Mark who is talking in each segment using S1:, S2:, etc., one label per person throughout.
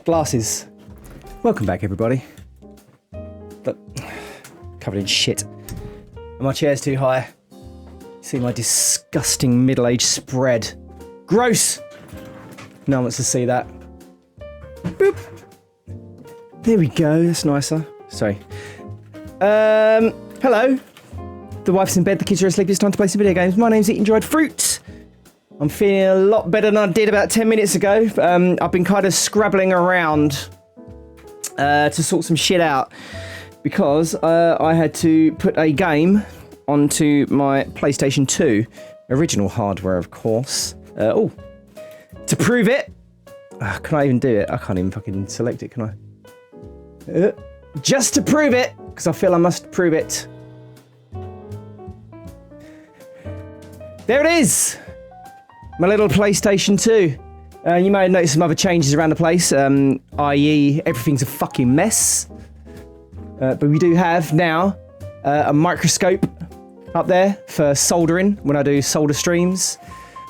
S1: Glasses. Welcome back, everybody. But covered in shit. And my chair's too high. See my disgusting middle-aged spread. Gross! No one wants to see that. Boop. There we go. That's nicer. Sorry. Hello. The wife's in bed, the kids are asleep, it's time to play some video games. My name's Eating Dried Fruit. I'm feeling a lot better than I did about 10 minutes ago. I've been kind of scrabbling around to sort some shit out because I had to put a game onto my PlayStation 2. Original hardware, of course. To prove it. Can I even do it? I can't even fucking select it, can I? Just to prove it, because I feel I must prove it. There it is! My little PlayStation 2. You may have noticed some other changes around the place, i.e. everything's a fucking mess. But we do have now a microscope up there for soldering when I do solder streams.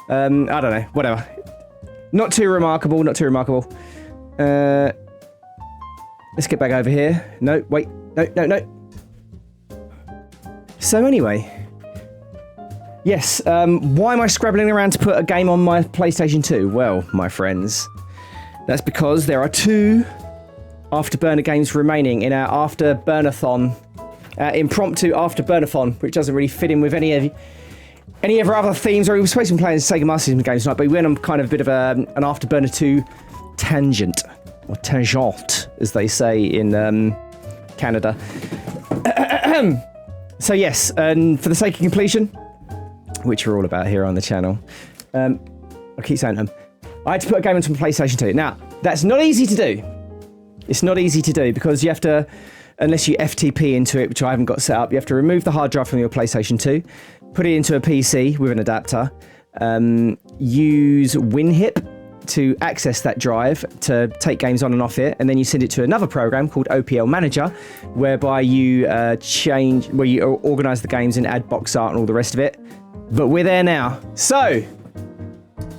S1: I don't know, whatever. Not too remarkable, not too remarkable. Let's get back over here. No, wait, no. So anyway... Yes, why am I scrabbling around to put a game on my PlayStation 2? Well, my friends, that's because there are 2 Afterburner games remaining in our Afterburner-thon, impromptu Afterburner-thon, which doesn't really fit in with any of our other themes. Or we were supposed to be playing Sega Master System games tonight, but we went on kind of a bit of an Afterburner 2 tangent, or tangent, as they say in Canada. So yes, and for the sake of completion, which we're all about here on the channel. I keep saying them. I had to put a game onto my PlayStation 2. Now, that's not easy to do. It's not easy to do because you have to, unless you FTP into it, which I haven't got set up, you have to remove the hard drive from your PlayStation 2, put it into a PC with an adapter, use WinHip to access that drive to take games on and off it, and then you send it to another program called OPL Manager, whereby you organize the games and add box art and all the rest of it. But we're there now. So,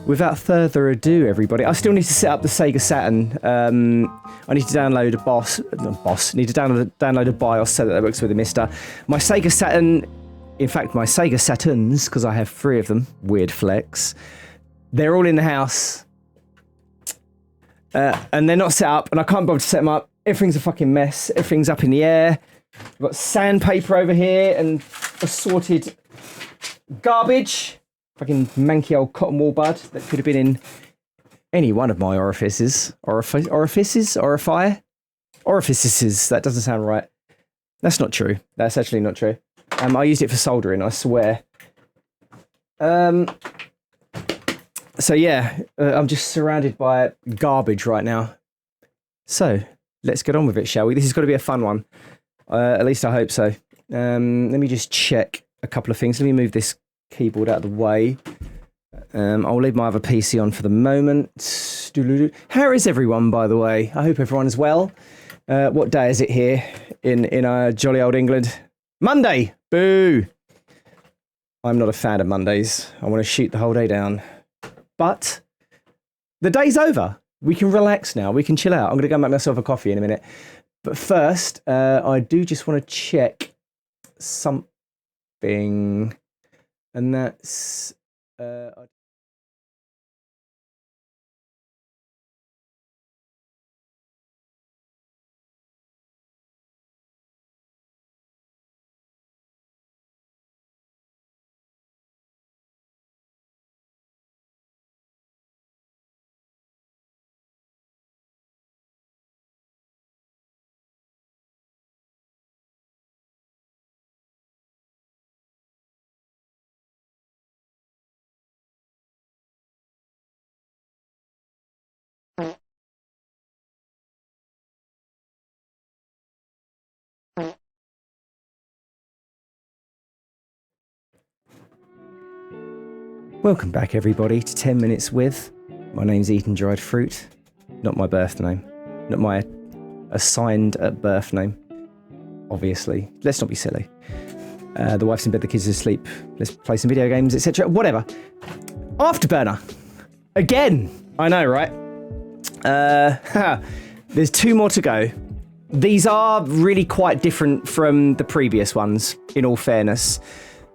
S1: without further ado, everybody, I still need to set up the Sega Saturn. I need to download download a BIOS so that works with the Mister. My Sega Saturn, in fact, my Sega Saturns, because I have 3 of them, weird flex, they're all in the house. And they're not set up, and I can't bother to set them up. Everything's a fucking mess. Everything's up in the air. I've got sandpaper over here and assorted garbage. Fucking manky old cotton wool bud that could have been in any one of my orifices. Orifices? That doesn't sound right. That's not true. That's actually not true. I used it for soldering, I swear. So yeah, I'm just surrounded by garbage right now. So, let's get on with it, shall we? This is going to be a fun one. At least I hope so. Let me just check a couple of things. Let me move this keyboard out of the way. I'll leave my other PC on for the moment. How is everyone, by the way? I hope everyone is well. What day is it here in jolly old England? Monday! Boo! I'm not a fan of Mondays. I want to shoot the whole day down. But the day's over. We can relax now. We can chill out. I'm going to go make myself a coffee in a minute. But first, I do just want to check something. And that's... Welcome back, everybody, to 10 Minutes With. My name's Eating Dried Fruit. Not my birth name. Not my assigned at birth name. Obviously. Let's not be silly. The wife's in bed, the kids are asleep. Let's play some video games, etc. Whatever. Afterburner. Again. I know, right? There's 2 more to go. These are really quite different from the previous ones, in all fairness,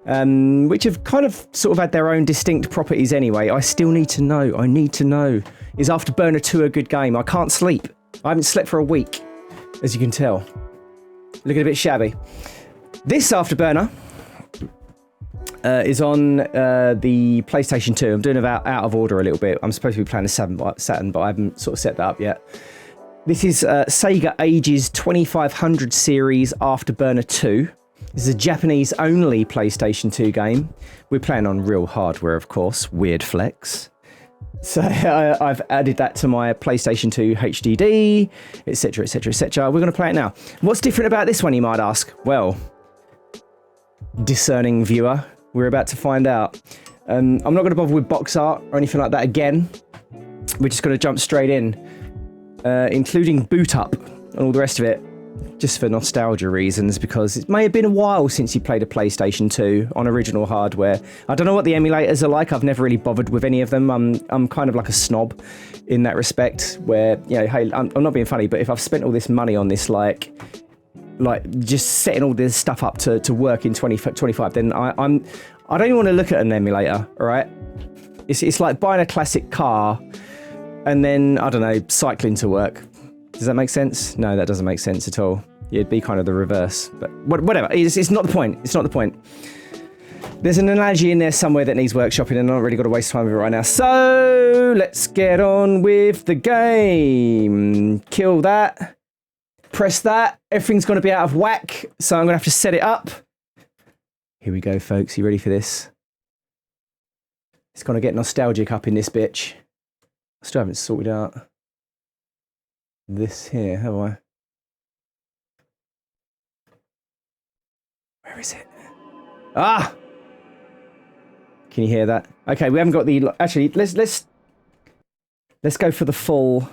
S1: which have kind of sort of had their own distinct properties anyway. I still need to know. I need to know. Is Afterburner 2 a good game? I can't sleep. I haven't slept for a week, as you can tell. Looking a bit shabby. This Afterburner is on the PlayStation 2. I'm doing about out of order a little bit. I'm supposed to be playing the Saturn, but I haven't sort of set that up yet. This is Sega Ages 2500 series Afterburner 2. This is a Japanese-only PlayStation 2 game. We're playing on real hardware, of course. Weird flex. So I've added that to my PlayStation 2 HDD, etc, etc, etc. We're going to play it now. What's different about this one, you might ask? Well, discerning viewer, we're about to find out. I'm not going to bother with box art or anything like that again. We're just going to jump straight in, including boot up and all the rest of it, just for nostalgia reasons, because it may have been a while since you played a PlayStation 2 on original hardware. I don't know what the emulators are like. I've never really bothered with any of them. I'm kind of like a snob in that respect, where, you know, hey, I'm not being funny, but if I've spent all this money on this, like just setting all this stuff up to work in 2025, then I don't even want to look at an emulator, all right? It's like buying a classic car and then, I don't know, cycling to work. Does that make sense? No, that doesn't make sense at all. It'd be kind of the reverse, but whatever. It's not the point. It's not the point. There's an analogy in there somewhere that needs workshopping, and I'm not really got to waste time with it right now. So let's get on with the game. Kill that. Press that. Everything's going to be out of whack, so I'm going to have to set it up. Here we go, folks. You ready for this? It's going to get nostalgic up in this bitch. I still haven't sorted out this here, have I? Where is it? Ah! Can you hear that? Okay, we haven't got the... Actually, let's go for the full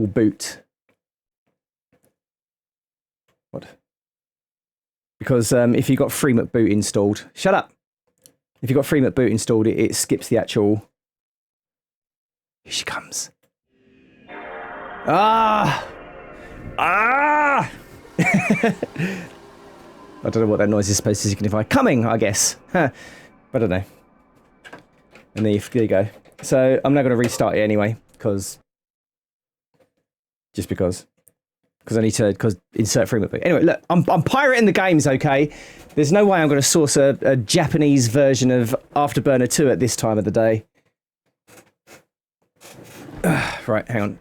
S1: boot. What? Because if you've got FreeMut boot installed... Shut up! If you've got FreeMut boot installed, it skips the actual... Here she comes. Ah! Ah! I don't know what that noise is supposed to signify. Coming, I guess. Huh. I don't know. And there you go. So I'm now going to restart it anyway, because I need to insert FreeMut boot. Anyway, look, I'm pirating the games, okay? There's no way I'm going to source a Japanese version of Afterburner 2 at this time of the day. Right, hang on.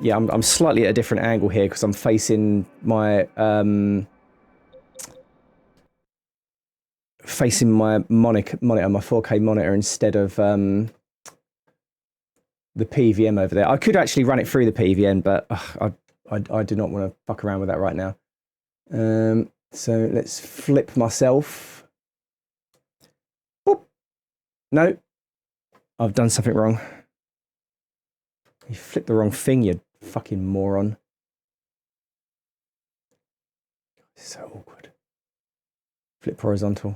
S1: Yeah, I'm slightly at a different angle here because I'm facing my monitor, my 4K monitor, instead of the PVM over there. I could actually run it through the PVM, but I do not want to fuck around with that right now. So let's flip myself. Boop. No, I've done something wrong. You flipped the wrong thing, you fucking moron. So awkward. Flip horizontal.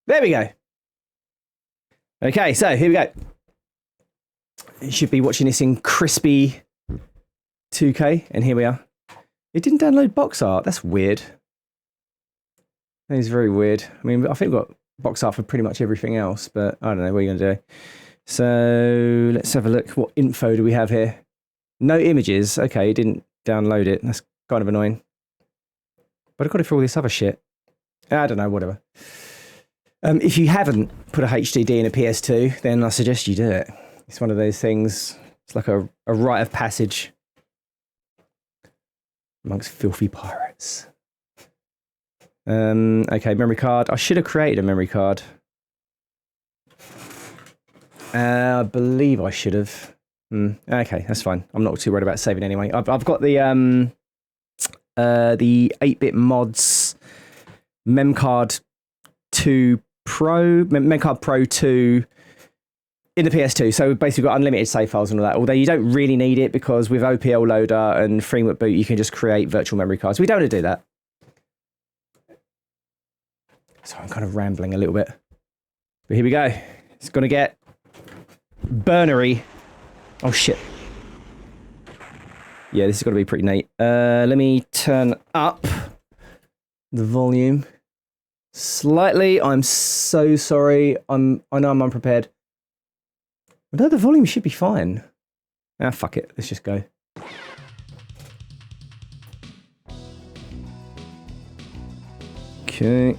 S1: There we go. Okay, so here we go. You should be watching this in crispy 2K, and here we are. It didn't download box art. That's weird. That is very weird. I mean, I think we've got box art for pretty much everything else, but I don't know. What are you going to do? So let's have a look. What info do we have here? No images. Okay, it didn't download it. That's kind of annoying. But I've got it for all this other shit. I don't know, whatever. If you haven't put a HDD in a PS2, then I suggest you do it. It's one of those things. It's like a rite of passage amongst filthy pirates. Okay, memory card. I should have created a memory card. I believe I should have. Okay, that's fine. I'm not too worried about saving anyway. I've got the 8-bit mods memcard 2 Pro, memcard Pro 2 in the PS2. So basically, we've got unlimited save files and all that. Although you don't really need it, because with OPL Loader and FreeMut Boot, you can just create virtual memory cards. We don't want to do that. So I'm kind of rambling a little bit, but here we go. It's gonna get burnery. Oh shit. Yeah, this is going to be pretty neat. Let me turn up the volume slightly. I'm so sorry. I know I'm unprepared. But no, the volume should be fine. Ah, fuck it. Let's just go. Okay.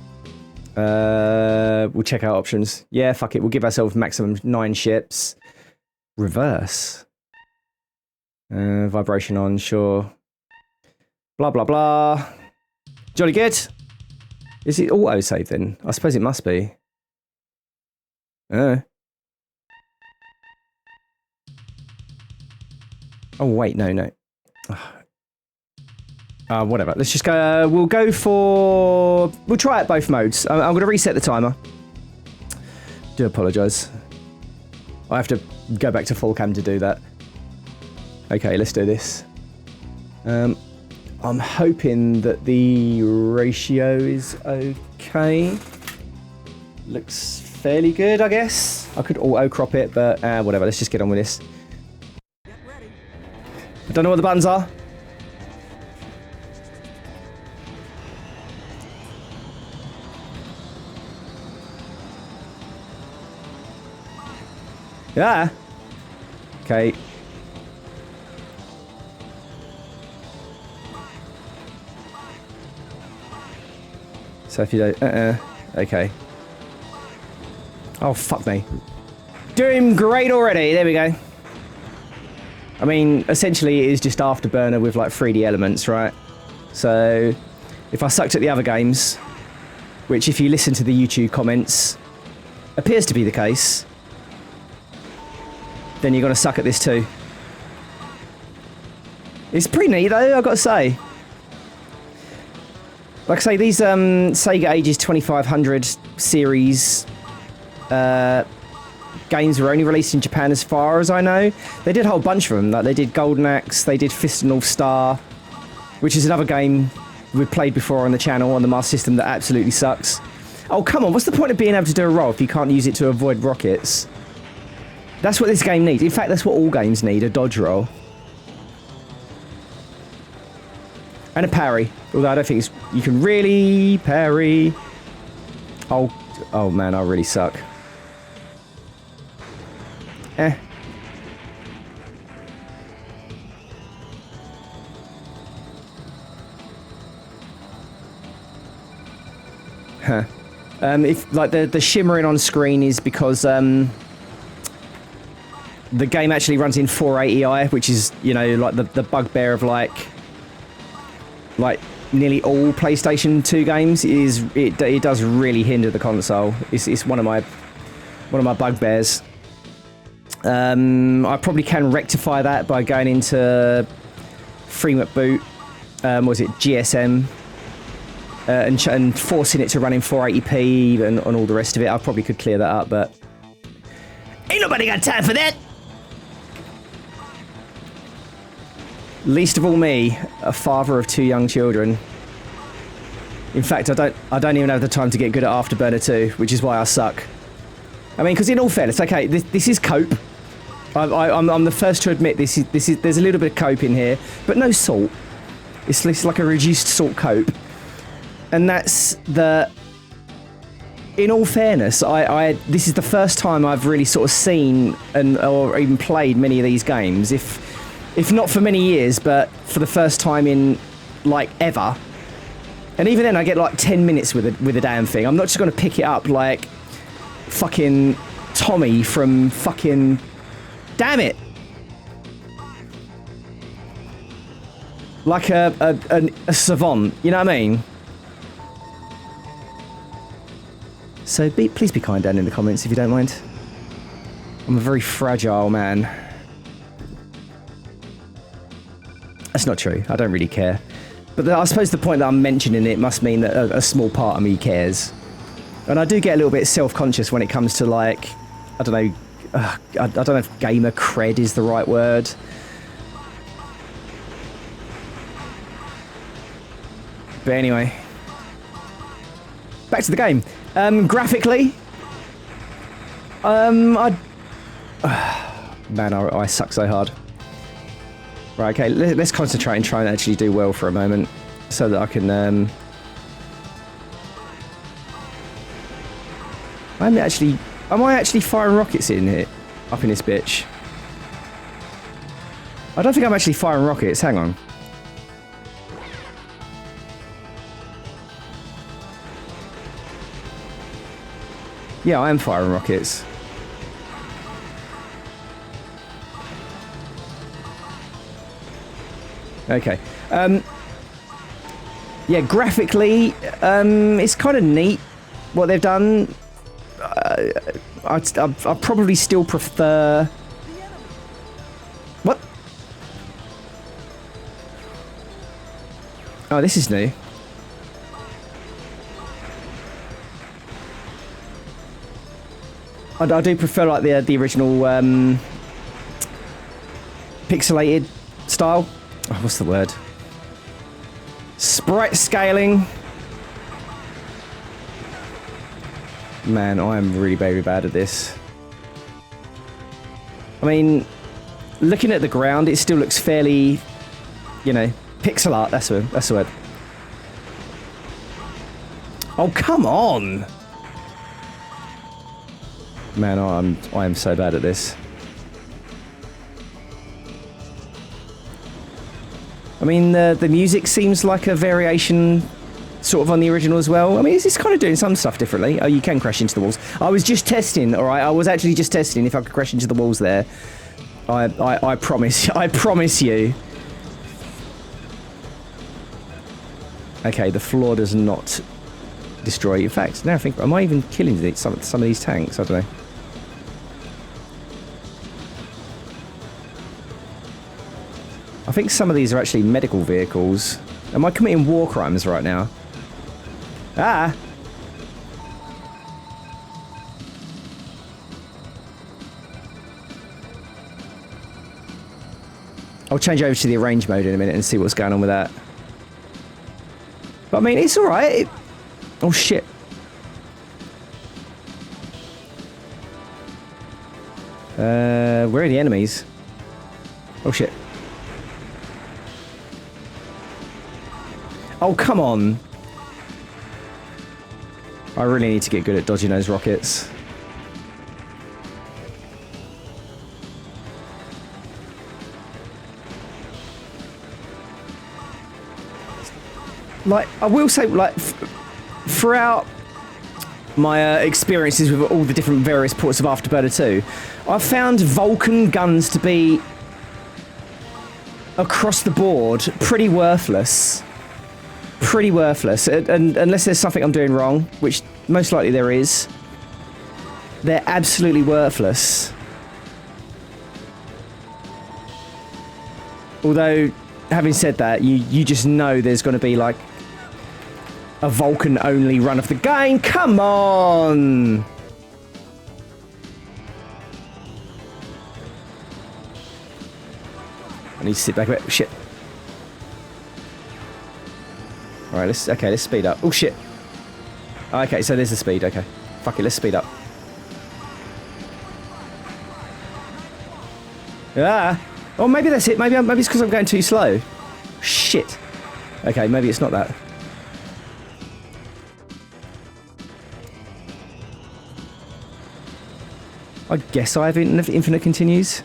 S1: We'll check out options. Yeah, fuck it. We'll give ourselves maximum 9 ships. Reverse. Vibration on, sure. Blah, blah, blah. Jolly good. Is it auto-save then? I suppose it must be. Oh, wait, no. Whatever. Let's just go. We'll go for. We'll try it both modes. I'm going to reset the timer. Do apologise. I have to go back to full cam to do that. Okay, let's do this. I'm hoping that the ratio is okay. Looks fairly good, I guess. I could auto crop it, but whatever. Let's just get on with this. I don't know what the buttons are. Yeah. Okay. So if you don't, okay. Oh, fuck me. Doing great already. There we go. I mean, essentially it is just Afterburner with like 3D elements, right? So if I sucked at the other games, which if you listen to the YouTube comments, appears to be the case, then you're going to suck at this too. It's pretty neat though, I've got to say. Like I say, these Sega Ages 2500 series games were only released in Japan as far as I know. They did a whole bunch of them. Like they did Golden Axe, they did Fist of North Star, which is another game we've played before on the channel on the Master System that absolutely sucks. Oh, come on, what's the point of being able to do a roll if you can't use it to avoid rockets? That's what this game needs. In fact, that's what all games need, a dodge roll. And a parry. Although I don't think you can really parry. Oh man, I really suck. Eh. Huh. If like the shimmering on screen is because the game actually runs in 480i, which is, you know, like the bugbear of like nearly all PlayStation 2 games. It does really hinder the console. It's one of my bugbears. I probably can rectify that by going into Freemap Boot, was it GSM, and forcing it to run in 480p and all the rest of it. I probably could clear that up, but ain't nobody got time for that. Least of all me, a father of 2 young children. In fact, I don't even have the time to get good at Afterburner 2, which is why I suck. I mean, because in all fairness, okay, this is cope. I'm the first to admit this is there's a little bit of cope in here, but no salt. It's like a reduced salt cope, and that's the. In all fairness, this is the first time I've really sort of seen or even played many of these games. If not for many years, but for the first time in, like, ever. And even then, I get, like, 10 minutes with a damn thing. I'm not just going to pick it up like fucking Tommy from fucking... Damn it! Like a savant, you know what I mean? So please be kind down in the comments if you don't mind. I'm a very fragile man. That's not true. I don't really care. But I suppose the point that I'm mentioning it must mean that a small part of me cares. And I do get a little bit self-conscious when it comes to, like, I don't know, I don't know if gamer cred is the right word. But anyway. Back to the game. Graphically, man, I suck so hard. Right, okay, let's concentrate and try and actually do well for a moment so that I can... Am I actually firing rockets in here? Up in this bitch? I don't think I'm actually firing rockets, hang on. Yeah, I am firing rockets. Okay. Yeah, graphically, it's kind of neat what they've done. I probably still prefer... What? Oh, this is new. I do prefer like the original pixelated style. Oh, what's the word? Sprite scaling. Man, I am really very bad at this. I mean, looking at the ground, it still looks fairly, you know, pixel art. That's the word. Oh, come on! Man, I am so bad at this. I mean, the music seems like a variation sort of on the original as well. I mean, it's kind of doing some stuff differently. Oh, you can crash into the walls. I was just testing, all right? I was actually just testing if I could crash into the walls there. I promise. I promise you. Okay, the floor does not destroy. In fact, now I think, am I even killing some of these tanks? I don't know. I think some of these are actually medical vehicles. Am I committing war crimes right now? Ah! I'll change over to the arrange mode in a minute and see what's going on with that. But I mean, it's alright. Oh shit. Where are the enemies? Oh shit. Oh, come on. I really need to get good at dodging those rockets. Like, I will say, like, throughout my experiences with all the different various ports of Afterburner 2, I've found Vulcan guns to be, across the board, pretty worthless. Pretty worthless, and unless there's something I'm doing wrong, which most likely there is, they're absolutely worthless. Although, having said that, you just know there's going to be like a Vulcan only run of the game. Come on! I need to sit back a bit. Shit. Alright, let's speed up. Oh shit. Okay, so there's the speed, okay. Fuck it, let's speed up. Ah! Oh, maybe that's it. Maybe it's because I'm going too slow. Shit. Okay, maybe it's not that. I guess I have infinite continues.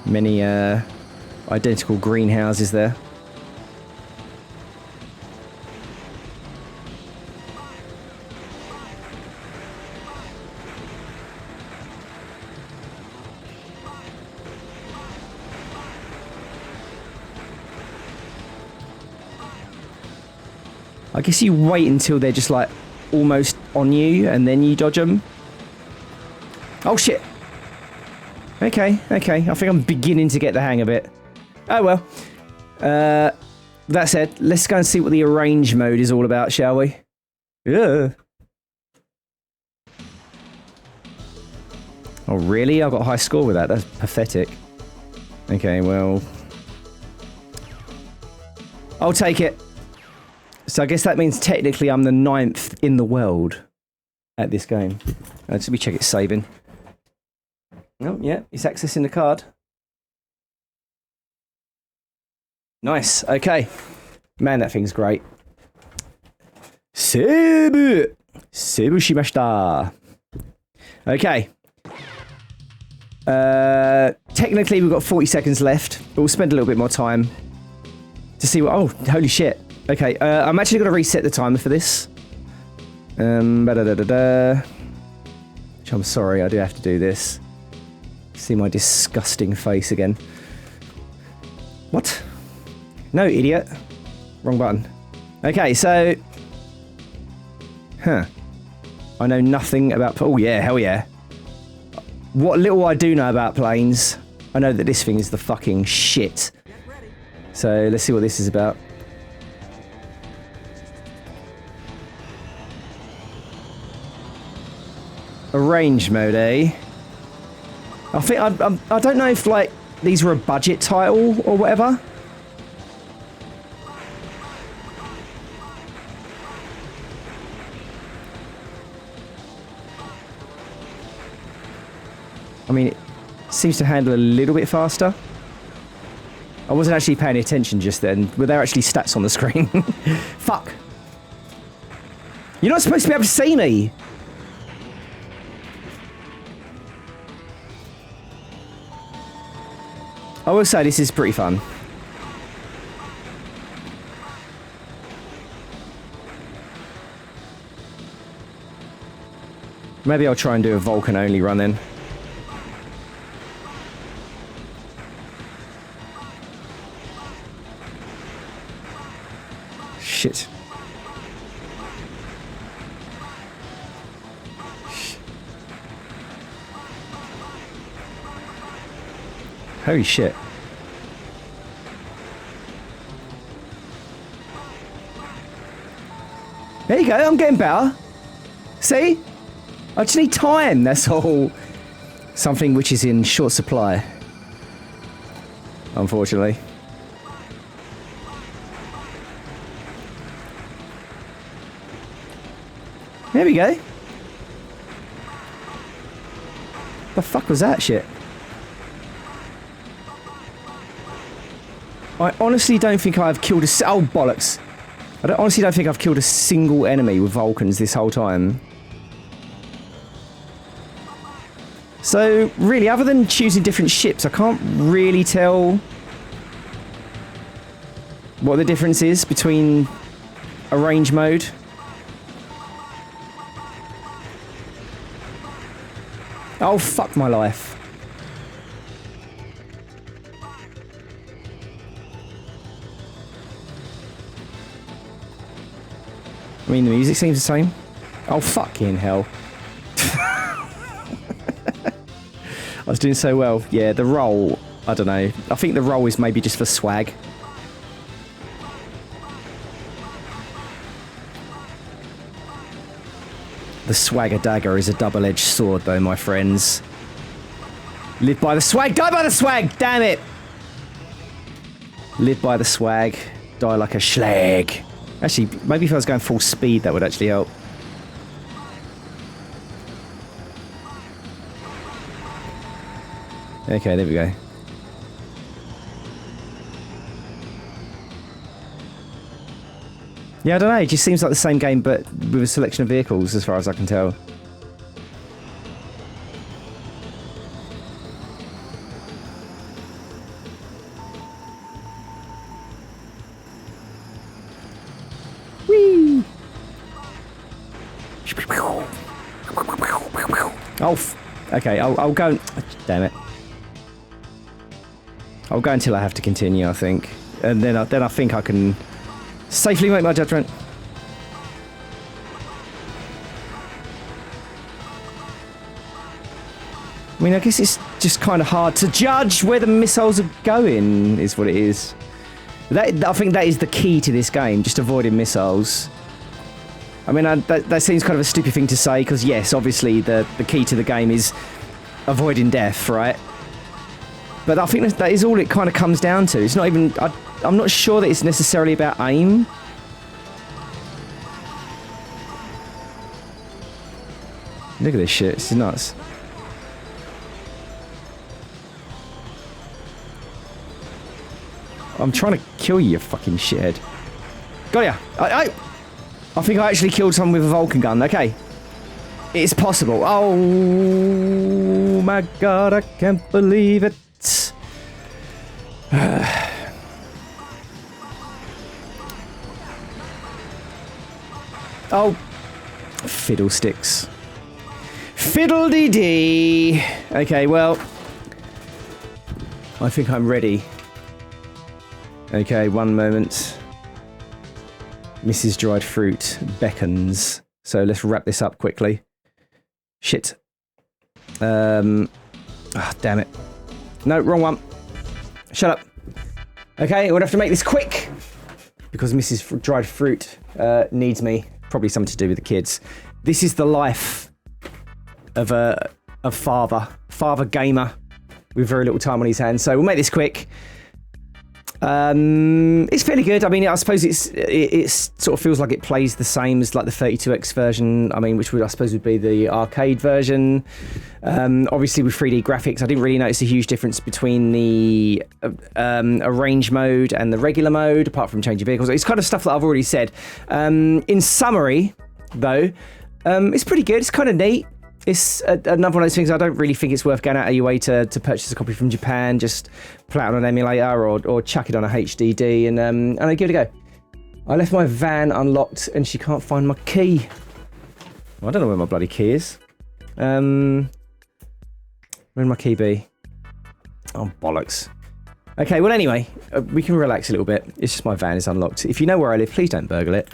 S1: Many identical greenhouses there. I guess you wait until they're just like almost on you and then you dodge them. Oh shit. Okay. I think I'm beginning to get the hang of it. Oh well. That said, let's go and see what the arrange mode is all about, shall we? Yeah. Oh really? I got a high score with that. That's pathetic. Okay, well, I'll take it. So I guess that means technically I'm the 9th in the world at this game. Let me check it's saving. Oh, yeah, it's accessing the card. Nice, okay. Man, that thing's great. Sebu! Sebu shimashita. Okay. Technically, we've got 40 seconds left, but we'll spend a little bit more time to see what... Oh, holy shit. Okay, I'm actually going to reset the timer for this. Which I'm sorry, I do have to do this. See my disgusting face again. What? No, idiot. Wrong button. Okay, so... Huh. I know nothing about... Oh, yeah, hell yeah. What little I do know about planes, I know that this thing is the fucking shit. So, let's see what this is about. Arrange mode, eh? I think... I don't know if, like, these were a budget title or whatever. I mean, it seems to handle a little bit faster. I wasn't actually paying attention just then. Were there actually stats on the screen? Fuck. You're not supposed to be able to see me. I will say this is pretty fun. Maybe I'll try and do a Vulcan only run then. Shit. Holy shit. There you go, I'm getting better. See? I just need time, that's all. Something which is in short supply. Unfortunately. There we go. The fuck was that shit? I honestly don't think I've killed a... Oh, bollocks. Honestly don't think I've killed a single enemy with Vulcans this whole time. So, really, other than choosing different ships, I can't really tell what the difference is between arrange mode. Oh, fuck my life. I mean, the music seems the same. Oh, fucking hell. I was doing so well. Yeah, the roll, I don't know. I think the roll is maybe just for swag. The swagger dagger is a double-edged sword, though, my friends. Live by the swag, die by the swag! Damn it! Live by the swag, die like a schlag. Actually, maybe if I was going full speed, that would actually help. Okay, there we go. Yeah, I don't know, it just seems like the same game, but with a selection of vehicles, as far as I can tell. Whee! Oh, okay, I'll go... Damn it. I'll go until I have to continue, I think. And then I think I can safely make my judgment. I mean, I guess it's just kind of hard to judge where the missiles are going, is what it is. I think that is the key to this game, just avoiding missiles. I mean, that seems kind of a stupid thing to say, because yes, obviously the key to the game is avoiding death, right? But I think that is all it kind of comes down to. It's not even... I'm not sure that it's necessarily about aim. Look at this shit. This is nuts. I'm trying to kill you, you fucking shithead. Got ya. I think I actually killed someone with a Vulcan gun. Okay. It's possible. Oh my god, I can't believe it. Oh. Fiddlesticks. Fiddle-dee-dee. Okay, well. I think I'm ready. Okay, one moment. Mrs. Dried Fruit beckons. So let's wrap this up quickly. Shit. Damn it. No, wrong one. Shut up. Okay, we'll have to make this quick. Because Mrs. Dried Fruit needs me. Probably something to do with the kids. This is the life of a father gamer with very little time on his hands. So we'll make this quick. It's fairly good. I mean, I suppose it sort of feels like it plays the same as like the 32X version. I mean, which I suppose would be the arcade version. Obviously with 3D graphics, I didn't really notice a huge difference between the arrange mode and the regular mode, apart from changing vehicles. It's kind of stuff that I've already said. In summary, though, it's pretty good. It's kind of neat. It's another one of those things. I don't really think it's worth going out of your way to purchase a copy from Japan. Just play it on an emulator or chuck it on a HDD and I give it a go. I left my van unlocked and she can't find my key. Well, I don't know where my bloody key is. Where'd my key be? Oh, bollocks. Okay, well anyway, we can relax a little bit. It's just my van is unlocked. If you know where I live, please don't burgle it.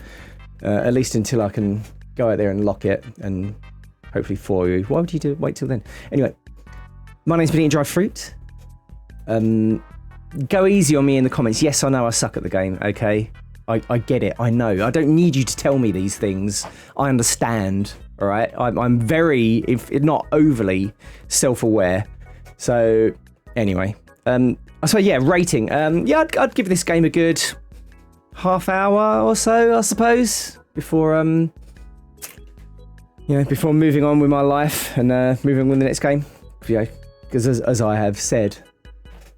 S1: At least until I can go out there and lock it and hopefully for you. Why would you wait till then? Anyway, my name's been eating Dried Fruit. Go easy on me in the comments. Yes, I know I suck at the game, okay? I get it, I know. I don't need you to tell me these things. I understand, all right? I'm very, if not overly, self-aware. So, anyway. So yeah, rating. Yeah, I'd give this game a good half hour or so, I suppose, before before moving on with my life and moving on with the next game. Because as I have said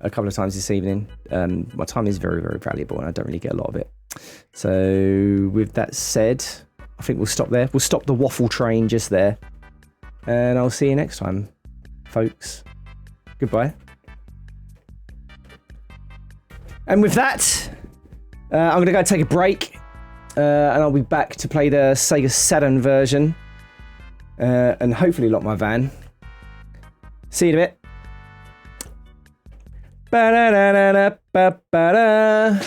S1: a couple of times this evening, my time is very, very valuable and I don't really get a lot of it. So with that said, I think we'll stop there. We'll stop the waffle train just there. And I'll see you next time, folks. Goodbye. And with that, I'm going to go take a break. And I'll be back to play the Sega Saturn version. And hopefully lock my van. See you in a bit. Ba-da-da-da-da-ba-ba-da.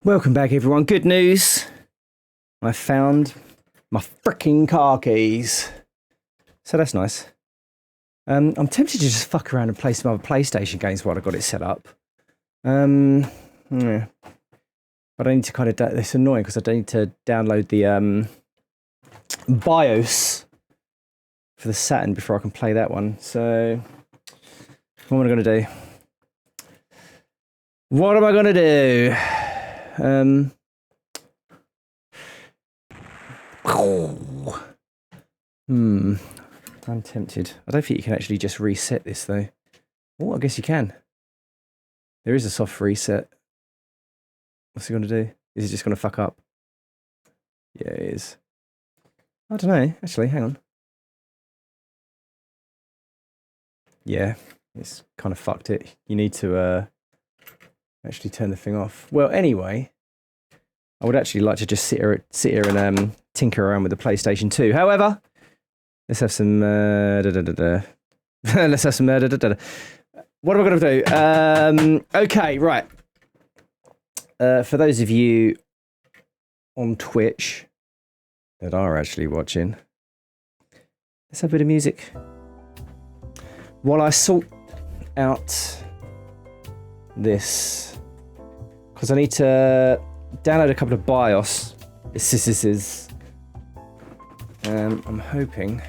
S1: Welcome back, everyone. Good news. I found my freaking car keys. So that's nice. I'm tempted to just fuck around and play some other PlayStation games while I got it set up. Yeah. But I need to kind of... It's annoying because I need to download the BIOS for the Saturn before I can play that one. So what am I going to do? What am I going to do? I'm tempted. I don't think you can actually just reset this though. Oh, I guess you can. There is a soft reset. What's he going to do? Is he just going to fuck up? Yeah, it is. I don't know. Actually, hang on. Yeah, it's kind of fucked it. You need to actually turn the thing off. Well, anyway, I would actually like to just sit here and tinker around with the PlayStation 2. However, let's have some let's have some What am I going to do? Okay, right. For those of you on Twitch that are actually watching, let's have a bit of music while I sort out this, because I need to download a couple of BIOS. I'm hoping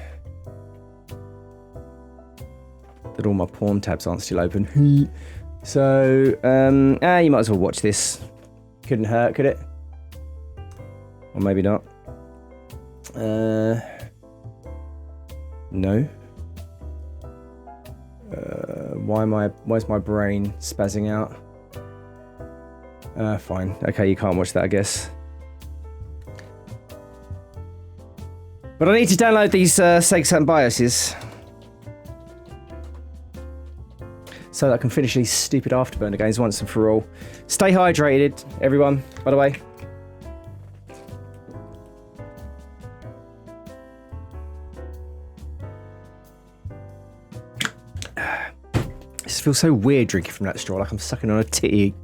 S1: that all my porn tabs aren't still open. So, you might as well watch this. Couldn't hurt, could it? Or maybe not. No. Why's my brain spazzing out? Fine. Okay, you can't watch that, I guess. But I need to download these Sega Saturn BIOSes so that I can finish these stupid Afterburner games once and for all. Stay hydrated, everyone, by the way. It feels so weird drinking from that straw, like I'm sucking on a titty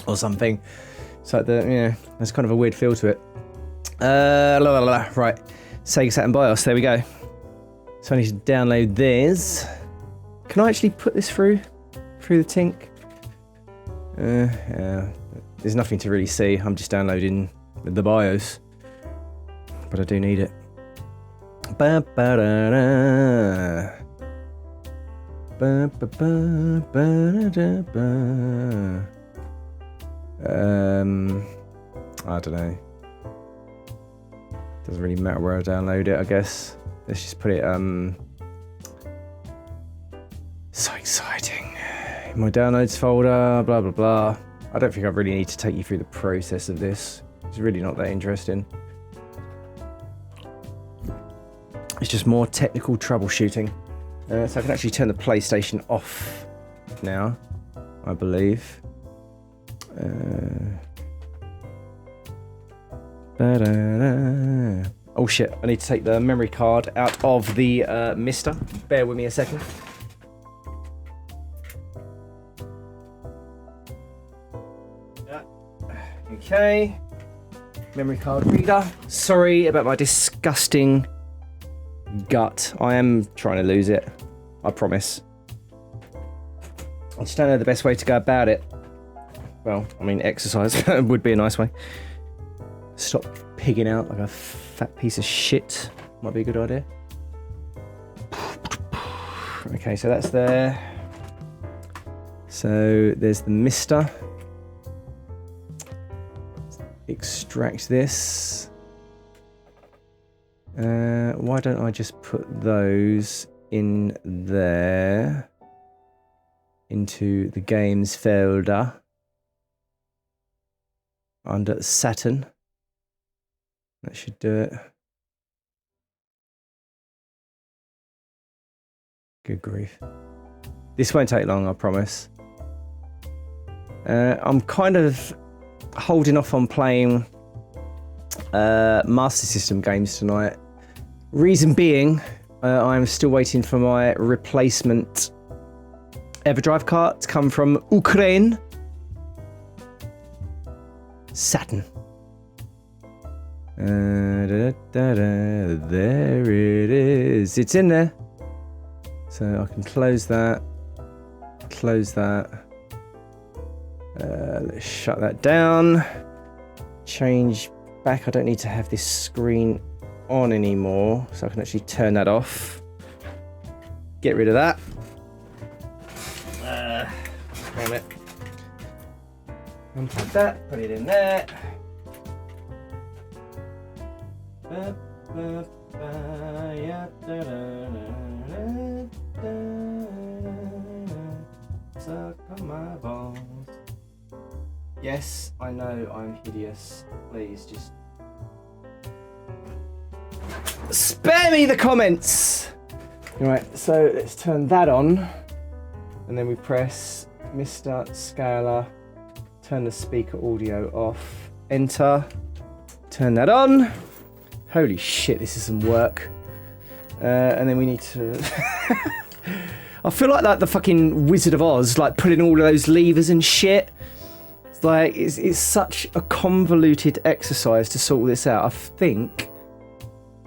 S1: or something. It's like there's kind of a weird feel to it. Right, Sega Saturn BIOS, there we go. So I need to download this. Can I actually put this through the tink? Yeah, there's nothing to really see. I'm just downloading the BIOS, but I do need it. I don't know. Doesn't really matter where I download it, I guess. Let's just put it, so exciting. In my downloads folder, blah, blah, blah. I don't think I really need to take you through the process of this. It's really not that interesting. It's just more technical troubleshooting. So I can actually turn the PlayStation off now, I believe. Oh shit, I need to take the memory card out of the mister. Bear with me a second. Okay. Memory card reader. Sorry about my disgusting gut. I am trying to lose it. I promise. I just don't know the best way to go about it. Well, I mean, exercise would be a nice way. Stop pigging out like a fat piece of shit. Might be a good idea. Okay, so that's there. So there's the mister. Extract this. Why don't I just put those in there into the games folder under Saturn. That should do it. Good grief. This won't take long, I promise. I'm kind of holding off on playing Master System games tonight. Reason being, I'm still waiting for my replacement EverDrive card to come from Ukraine. Saturn. There it is. It's in there. So I can close that. Close that. Let's shut that down. Change back. I don't need to have this screen on anymore, so I can actually turn that off. Get rid of that. Damn it. Unplug that. Put it in there. Suck on my balls. Yes, I know I'm hideous. Please just spare me the comments. Right, so let's turn that on, and then we press Mr. Scalar. Turn the speaker audio off. Enter. Turn that on. Holy shit, this is some work. And then we need to. I feel like the fucking Wizard of Oz, like putting all of those levers and shit. It's like it's such a convoluted exercise to sort all this out. I think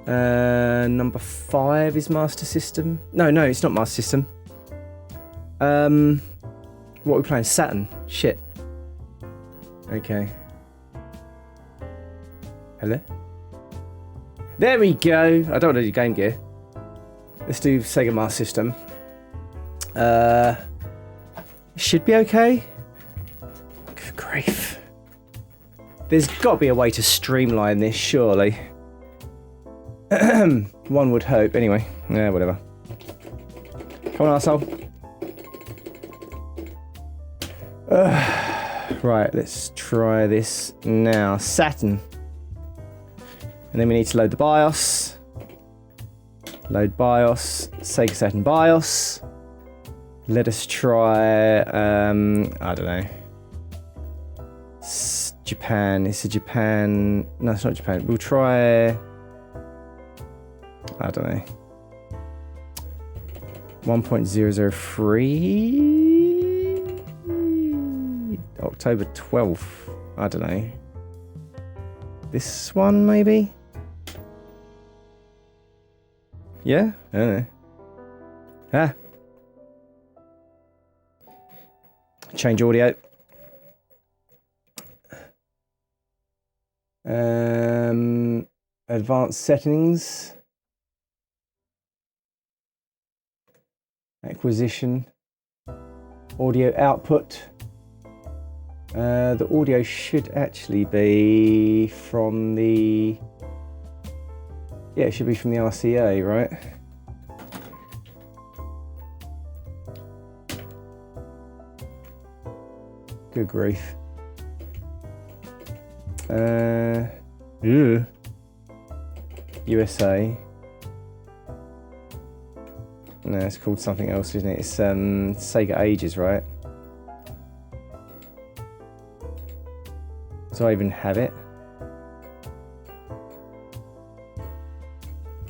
S1: number 5 is Master System. No, it's not Master System. What are we playing? Saturn. Shit. Okay. Hello? There we go. I don't want to do Game Gear. Let's do Sega Master System. Should be okay. Good grief. There's got to be a way to streamline this, surely. One would hope. Anyway, yeah, whatever. Come on, arsehole. Right, let's try this now. Saturn. And then we need to load the BIOS. Load BIOS. Sega Saturn BIOS. Let us try, I don't know. Japan. It's a Japan. No, it's not Japan. We'll try, I don't know. 1.003. October 12th. I don't know. This one, maybe? Yeah? I don't know. Ah. Change audio. Advanced settings. Acquisition. Audio output. The audio should actually be from the... Yeah, it should be from the RCA, right? Good grief. USA. No, it's called something else, isn't it? It's Sega Ages, right? Do I even have it?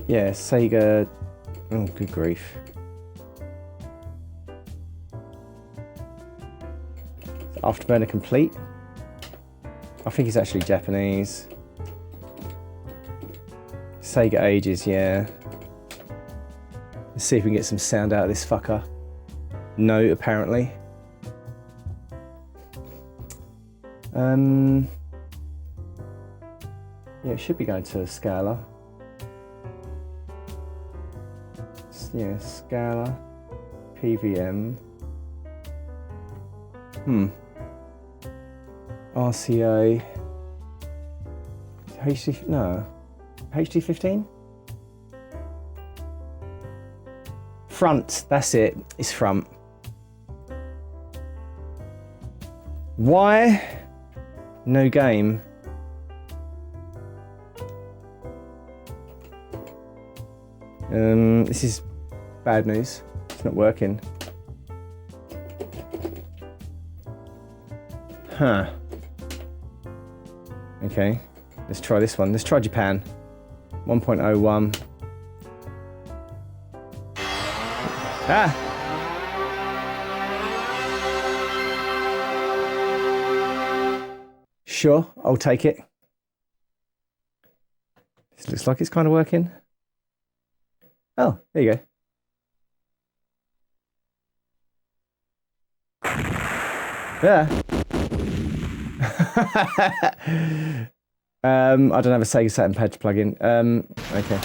S1: Yeah, Sega... Oh, good grief. Afterburner complete. I think it's actually Japanese. Sega Ages, yeah. Let's see if we can get some sound out of this fucker. No, apparently. Yeah, it should be going to Scala. Yeah, Scala. PVM. RCA. HD... No. HD15? Front. That's it. It's front. Why? No game. This is bad news. It's not working. Huh. Okay. Let's try this one. Let's try Japan. 1.01. Ah! Sure, I'll take it. This looks like it's kind of working. Oh, there you go. Yeah. I don't have a Sega Saturn pad to plug in. Okay.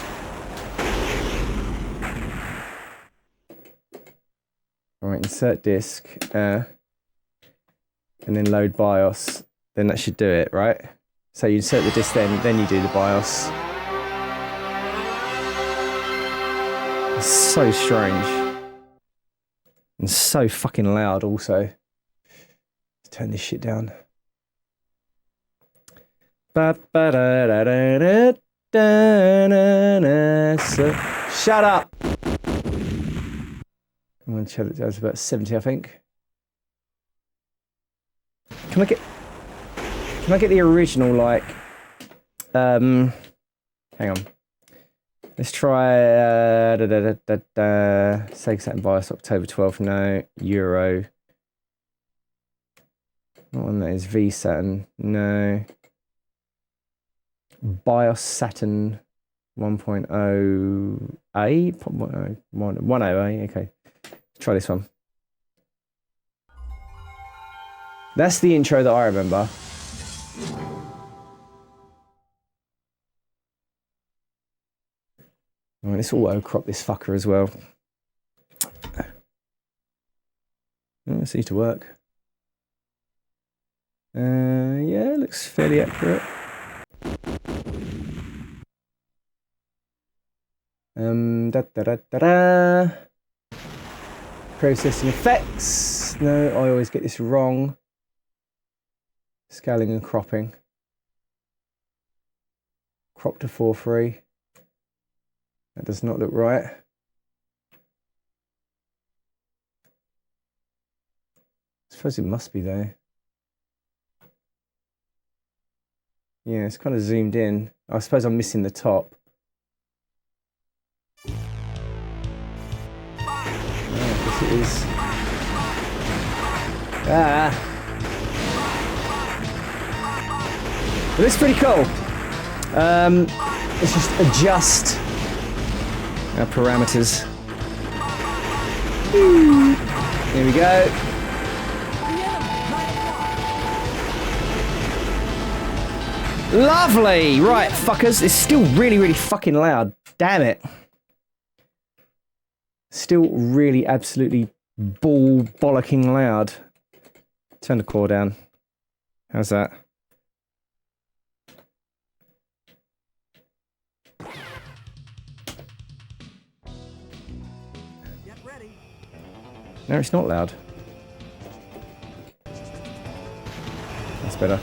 S1: All right, insert disk, and then load BIOS. Then that should do it, right? So you insert the disk, then you do the BIOS. It's so strange. And so fucking loud also. Let's turn this shit down. Shut up! I'm going to check it. That was about 70, I think. Can I get the original, like, hang on. Let's try, Sega Saturn BIOS, October 12th, no. Euro. What one that is? V Saturn, no. BIOS Saturn 1.0A? 1.0A, okay. Let's try this one. That's the intro that I remember. Right, let's auto crop this fucker as well. It seems to work. Yeah, looks fairly accurate. Processing effects. No, I always get this wrong. Scaling and cropping. Crop to 4:3. That does not look right. I suppose it must be though. Yeah, it's kind of zoomed in. I suppose I'm missing the top. Oh, I guess it is. Ah! But it's pretty cool. Let's just adjust our parameters. Here we go. Lovely! Right, fuckers. It's still really, really fucking loud. Damn it. Still really, absolutely bollocking loud. Turn the core down. How's that? No, it's not loud. That's better.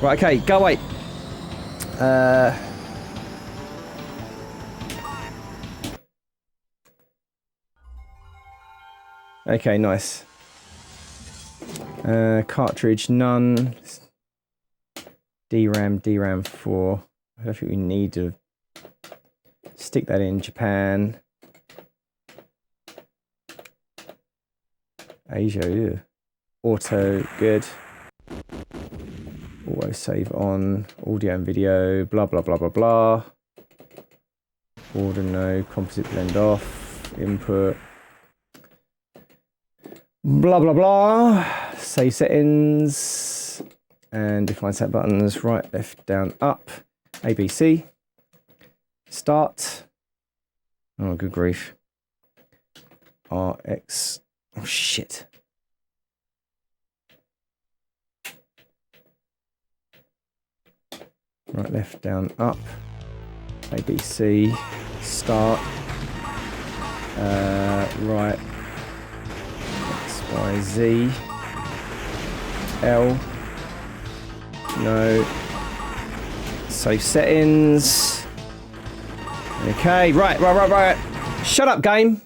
S1: Right, okay, go away. Okay, nice. Cartridge, none. DRAM 4. I don't think we need to stick that in. Japan. Asia, ew. Auto, good. Auto save on. Audio and video, blah, blah, blah, blah, blah. Order, no. Composite blend off. Input. Blah, blah, blah. Save settings. And define set buttons. Right, left, down, up. ABC. Start. Oh, good grief. RX. Oh, shit. Right, left, down, up. ABC. Start. Right. X, Y, Z. L. No. Save settings. Okay, right. Shut up, game.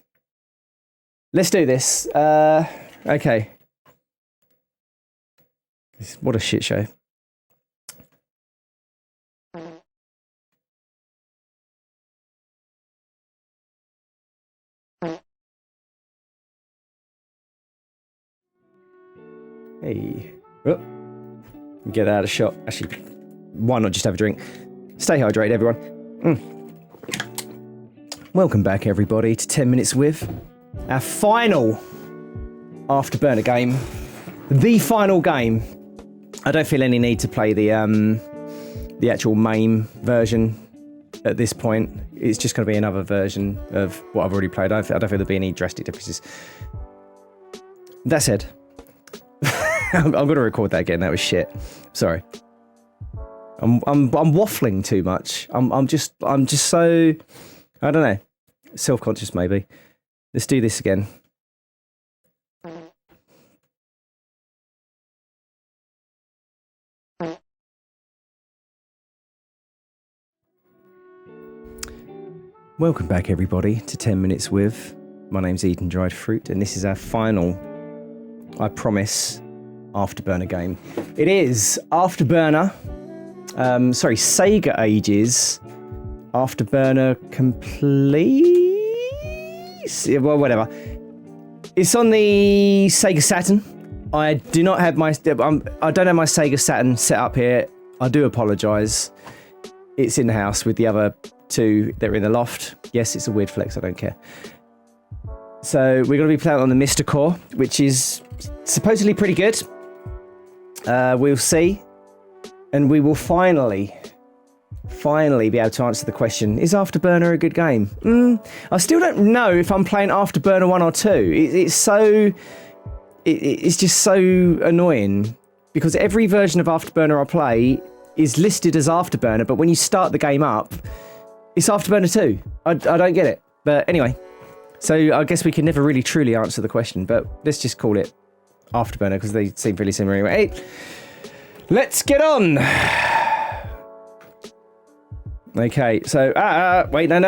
S1: Let's do this. Okay. What a shit show. Hey. Oh. Get that out of shot. Actually, why not just have a drink? Stay hydrated, everyone. Welcome back, everybody, to 10 Minutes With, our final Afterburner game. The final game. I don't feel any need to play the actual main version at this point. It's just going to be another version of what I've already played. I don't feel there'll be any drastic differences. That said, I'm going to record that again. That was shit. Sorry. I'm waffling too much. I'm just so, I don't know, self-conscious maybe. Let's do this again. Welcome back, everybody, to 10 Minutes With. My name's Eden Dried Fruit, and this is our final, I promise, Afterburner game. It is Afterburner, Sega Ages, Afterburner Complete? Well, whatever. It's on the Sega Saturn. I do not have my, I don't have my Sega Saturn set up here. I do apologise. It's in the house with the other two that are in the loft. Yes, it's a weird flex, I don't care. So we're going to be playing on the Mr. Core, which is supposedly pretty good. We'll see. And we will finally be able to answer the question, is Afterburner a good game? I still don't know if I'm playing Afterburner 1 or 2. It's just so annoying, because every version of Afterburner I play is listed as Afterburner, but when you start the game up, it's Afterburner 2. I don't get it. But anyway, so I guess we can never really truly answer the question, but let's just call it Afterburner because they seem really similar anyway. Hey, let's get on. Okay, so wait, no.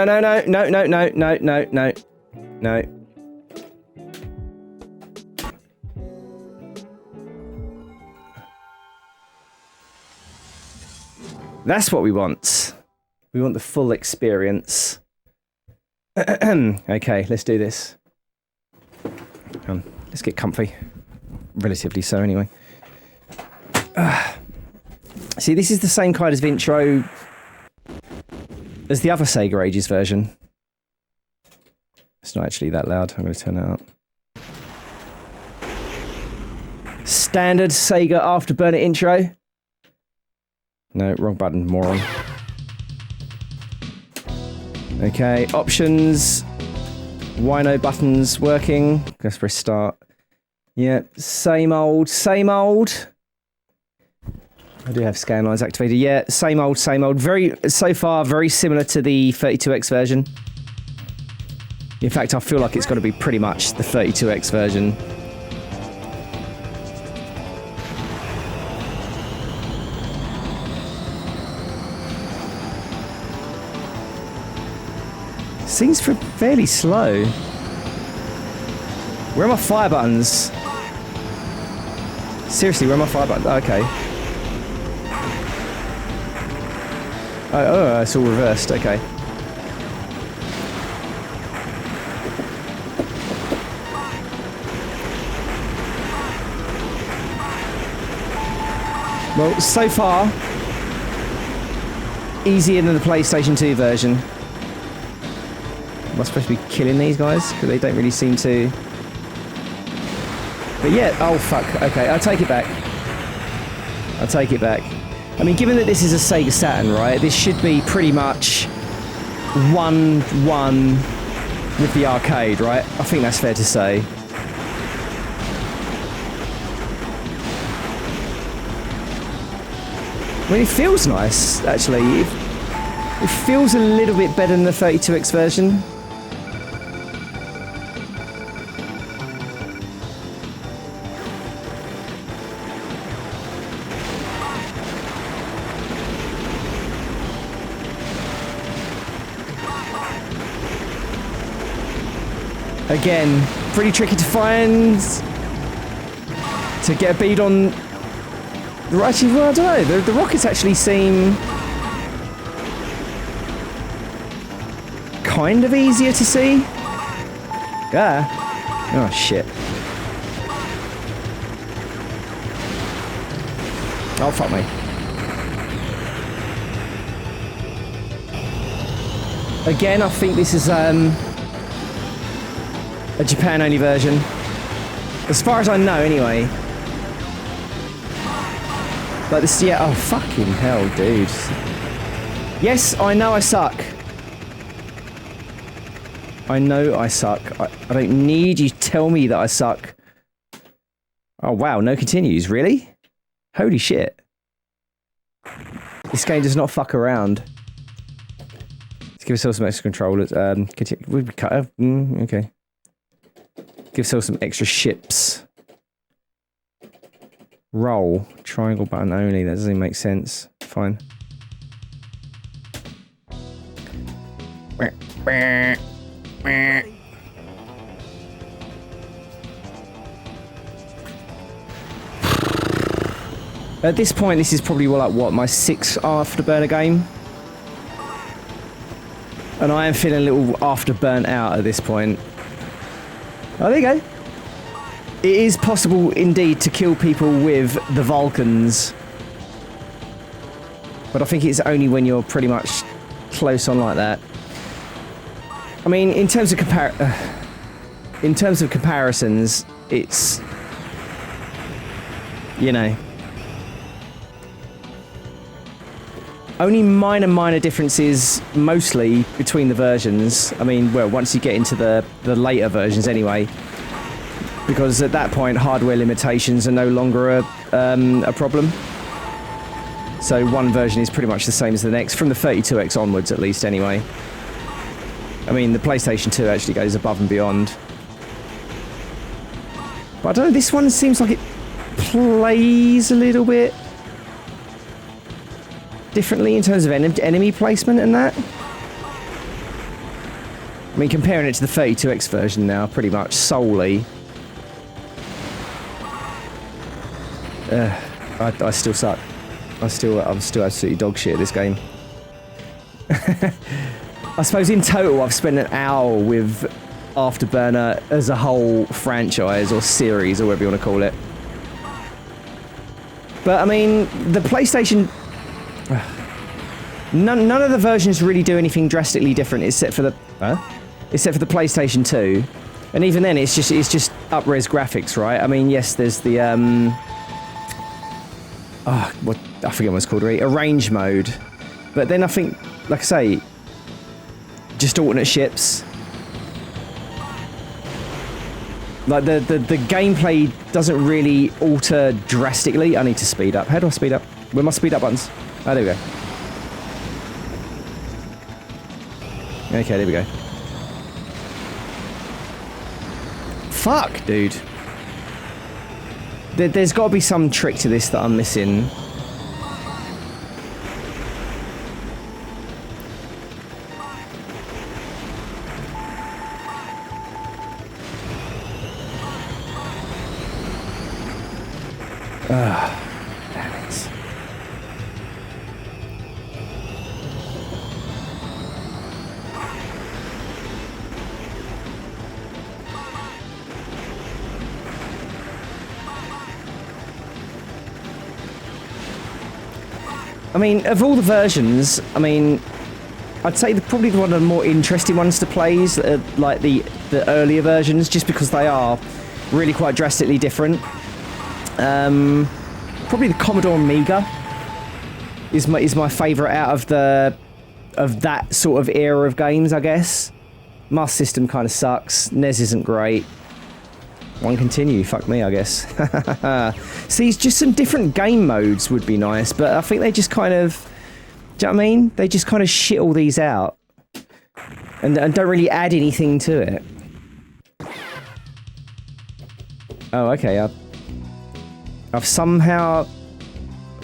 S1: That's what we want. We want the full experience. Okay, let's do this. Let's get comfy. Relatively so, anyway. See, this is the same kind of intro as the other Sega Ages version. It's not actually that loud. I'm going to turn that up. Standard Sega Afterburner intro. No, wrong button, moron. Okay, options. Why no buttons working? Let's press start. Yeah, same old. I do have scan lines activated. Yeah, same old. So far, very similar to the 32X version. In fact, I feel like it's got to be pretty much the 32X version. Seems fairly slow. Where are my fire buttons? Seriously, where are my fire buttons? Okay. Oh, it's all reversed. Okay. Well, so far, easier than the PlayStation 2 version. Am I supposed to be killing these guys? Because they don't really seem to... But yeah, oh fuck, okay, I'll take it back. I mean, given that this is a Sega Saturn, right, this should be pretty much 1-1 with the arcade, right? I think that's fair to say. I mean, it feels nice, actually. It feels a little bit better than the 32X version. Again, pretty tricky to find, to get a bead on. Actually, well, I don't know. The rockets actually seem kind of easier to see. Yeah. Oh shit. Oh, fuck me. Again, I think this is a Japan-only version. As far as I know, anyway. Like this, yeah, oh, fucking hell, dude. Yes, I know I suck. I know I suck. I don't need you to tell me that I suck. Oh, wow, no continues, really? Holy shit. This game does not fuck around. Let's give ourselves some extra controllers. Okay. Give ourselves some extra ships. Roll. Triangle button only. That doesn't even make sense. Fine. At this point, this is probably like what, my 6th Afterburner game? And I am feeling a little afterburnt out at this point. Oh, there you go. It is possible indeed to kill people with the Vulcans. But I think it's only when you're pretty much close on like that. I mean, in terms of comparisons, it's, you know, only minor differences mostly between the versions. I mean, well, once you get into the later versions anyway, because at that point hardware limitations are no longer a problem. So one version is pretty much the same as the next, from the 32X onwards at least anyway. I mean, the PlayStation 2 actually goes above and beyond. But I don't know, this one seems like it plays a little bit differently in terms of enemy placement and that. I mean, comparing it to the 32X version now, pretty much solely. I still suck. I'm still absolutely dog shit at this game. I suppose in total I've spent an hour with Afterburner as a whole franchise or series or whatever you want to call it. But I mean, the PlayStation... None of the versions really do anything drastically different except for the... Except for the PlayStation 2. And even then, it's just up-res graphics, right? I mean, yes, there's the... what I forget what it's called, really. Arrange mode. But then I think, like I say, just alternate ships. Like, the gameplay doesn't really alter drastically. I need to speed up. How do I speed up? Where are my speed up buttons? Oh, there we go. Okay, there we go. Fuck, dude. There's got to be some trick to this that I'm missing. Damn it. I mean, of all the versions, I mean, I'd say probably one of the more interesting ones to play is like the earlier versions, just because they are really quite drastically different. Probably the Commodore Amiga is my favourite out of that sort of era of games, I guess. Master System kind of sucks. NES isn't great. One continue, fuck me, I guess. See, just some different game modes would be nice, but I think they just kind of, do you know what I mean? They just kind of shit all these out and don't really add anything to it. Oh, okay, I've somehow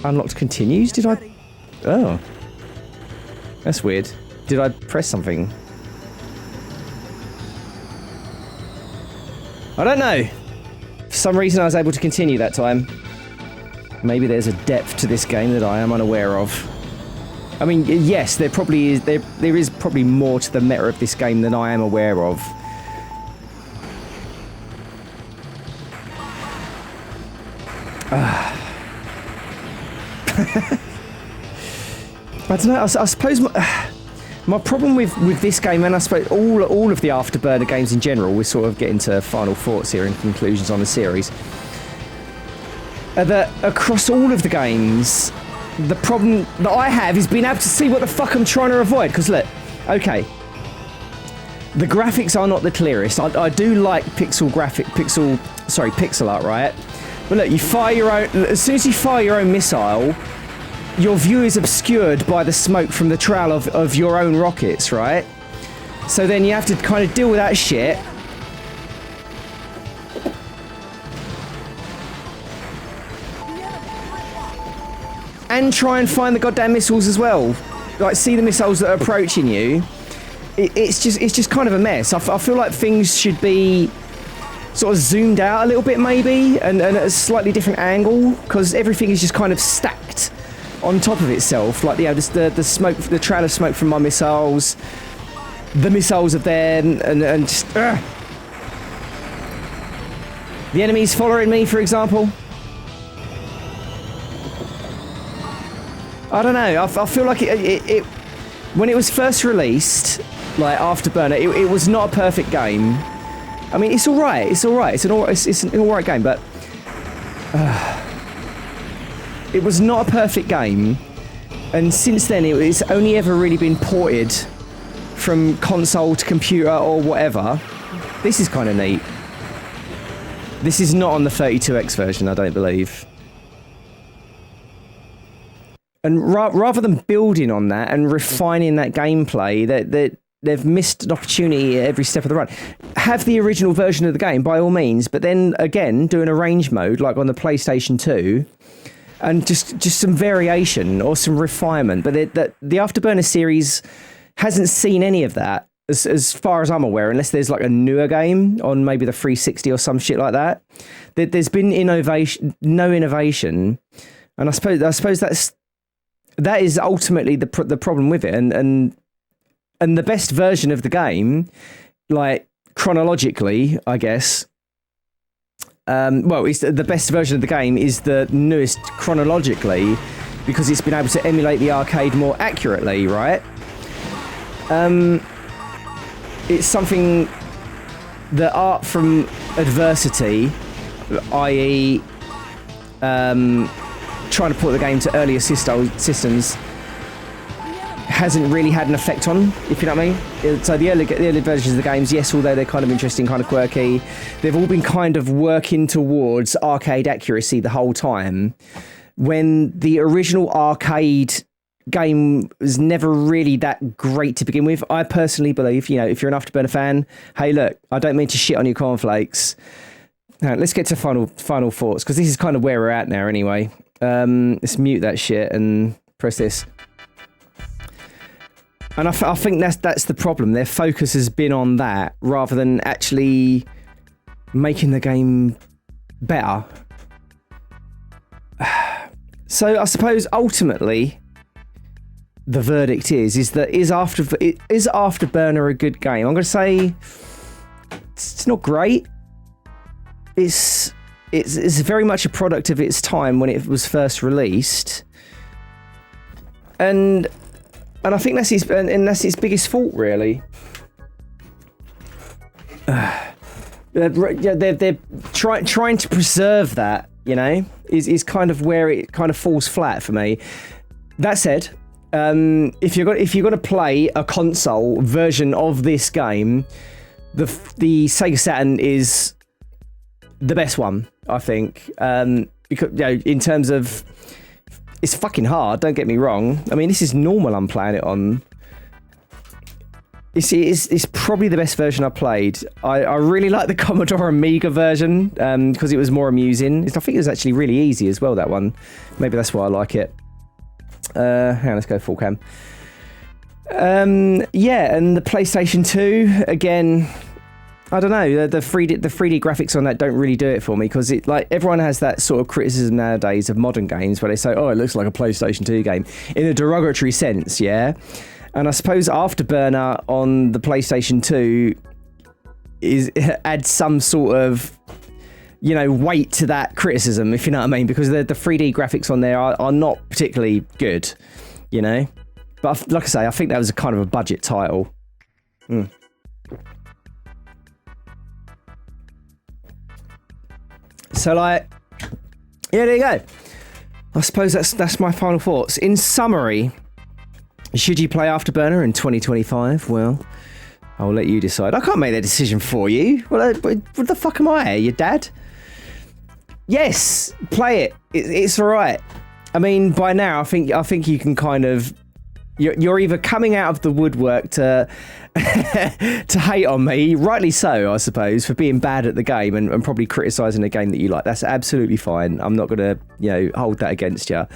S1: unlocked continues, did I? Oh. That's weird. Did I press something? I don't know. For some reason I was able to continue that time. Maybe there's a depth to this game that I am unaware of. I mean, yes, there probably is. There is probably more to the meta of this game than I am aware of. I don't know. I suppose my problem with this game, and I suppose all of the Afterburner games in general, we're sort of getting to final thoughts here and conclusions on the series, are that across all of the games, the problem that I have is being able to see what the fuck I'm trying to avoid. Because look, okay, the graphics are not the clearest. I do like pixel art, right? But look, you fire your own. As soon as you fire your own missile, your view is obscured by the smoke from the trail of your own rockets, right? So then you have to kind of deal with that shit. And try and find the goddamn missiles as well. Like, see the missiles that are approaching you. It's just kind of a mess. I feel like things should be sort of zoomed out a little bit maybe, and at a slightly different angle, because everything is just kind of stacked on top of itself. Like, yeah, just the smoke, the trail of smoke from my missiles, the missiles of them, and just the enemies following me, for example. I don't know. I feel like it when it was first released, like Afterburner, it was not a perfect game. I mean, it's all right. It's all right. It's an all right game, but it was not a perfect game. And since then, it's only ever really been ported from console to computer or whatever. This is kind of neat. This is not on the 32X version, I don't believe. And rather than building on that and refining that gameplay, they've missed an opportunity at every step of the run. Have the original version of the game, by all means, but then, again, do an arrange mode, like on the PlayStation 2, and just some variation or some refinement. But the Afterburner series hasn't seen any of that, as far as I'm aware, unless there's like a newer game on maybe the 360 or some shit like that. There's been no innovation, and I suppose that is ultimately the problem with it, and the best version of the game, like chronologically, I guess. It's the best version of the game is the newest chronologically, because it's been able to emulate the arcade more accurately, right? It's something the art from adversity, i.e., trying to port the game to earlier systems, hasn't really had an effect on, if you know what I mean. So the early versions of the games, yes, although they're kind of interesting, kind of quirky, they've all been kind of working towards arcade accuracy the whole time, when the original arcade game was never really that great to begin with. I personally believe, if you're an Afterburner fan, hey, look, I don't mean to shit on your cornflakes. Now, let's get to final thoughts, because this is kind of where we're at now anyway. Let's mute that shit and press this. And I think that's the problem. Their focus has been on that rather than actually making the game better. So I suppose ultimately the verdict is Afterburner a good game? I'm going to say it's not great. It's very much a product of its time when it was first released, and I think that's its biggest fault, really. They're trying to preserve that, is kind of where it kind of falls flat for me. That said, if you're going to play a console version of this game, the Sega Saturn is the best one, I think, because in terms of, it's fucking hard, don't get me wrong. I mean, this is normal I'm playing it on. It's probably the best version I played. I really like the Commodore Amiga version, because it was more amusing. I think it was actually really easy as well, that one. Maybe that's why I like it. Hang on, let's go full cam. And the PlayStation 2, again, I don't know, the 3D graphics on that don't really do it for me, because everyone has that sort of criticism nowadays of modern games where they say, oh, it looks like a PlayStation 2 game, in a derogatory sense, yeah? And I suppose Afterburner on the PlayStation 2 adds some sort of you know, weight to that criticism, if you know what I mean, because the 3D graphics on there are not particularly good, you know. But like I say, I think that was a kind of a budget title. So, like, yeah, there you go. I suppose that's my final thoughts. In summary, should you play Afterburner in 2025? Well, I'll let you decide. I can't make that decision for you. What the fuck am I, your dad? Yes, play it. It's all right. I mean, by now, I think you can kind of... You're either coming out of the woodwork to to hate on me, rightly so, I suppose, for being bad at the game and probably criticising a game that you like. That's absolutely fine. I'm not going to, you know, hold that against you.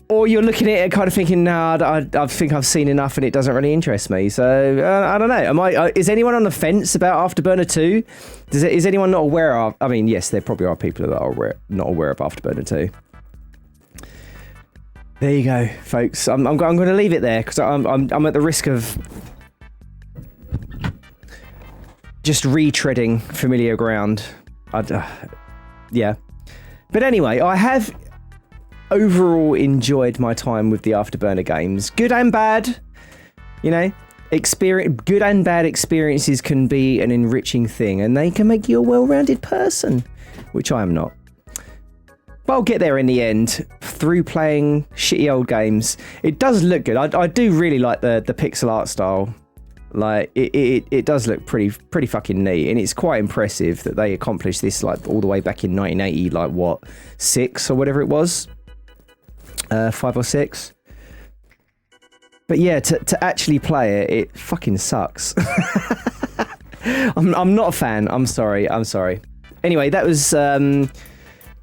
S1: Or you're looking at it kind of thinking, no, I think I've seen enough and it doesn't really interest me. So, I don't know. Is anyone on the fence about Afterburner 2? Is anyone not aware of... I mean, yes, there probably are people that are not aware of Afterburner 2. There you go, folks. I'm going to leave it there because I'm at the risk of just retreading familiar ground. Yeah. But anyway, I have overall enjoyed my time with the Afterburner games. Good and bad, you know. Good and bad experiences can be an enriching thing, and they can make you a well-rounded person, which I am not. But I'll get there in the end through playing shitty old games. It does look good. I do really like the pixel art style. Like it does look pretty fucking neat, and it's quite impressive that they accomplished this like all the way back in 1980, like what, 6 or whatever it was, 5 or 6. But yeah, to actually play it, it fucking sucks. I'm not a fan. I'm sorry. Anyway, that was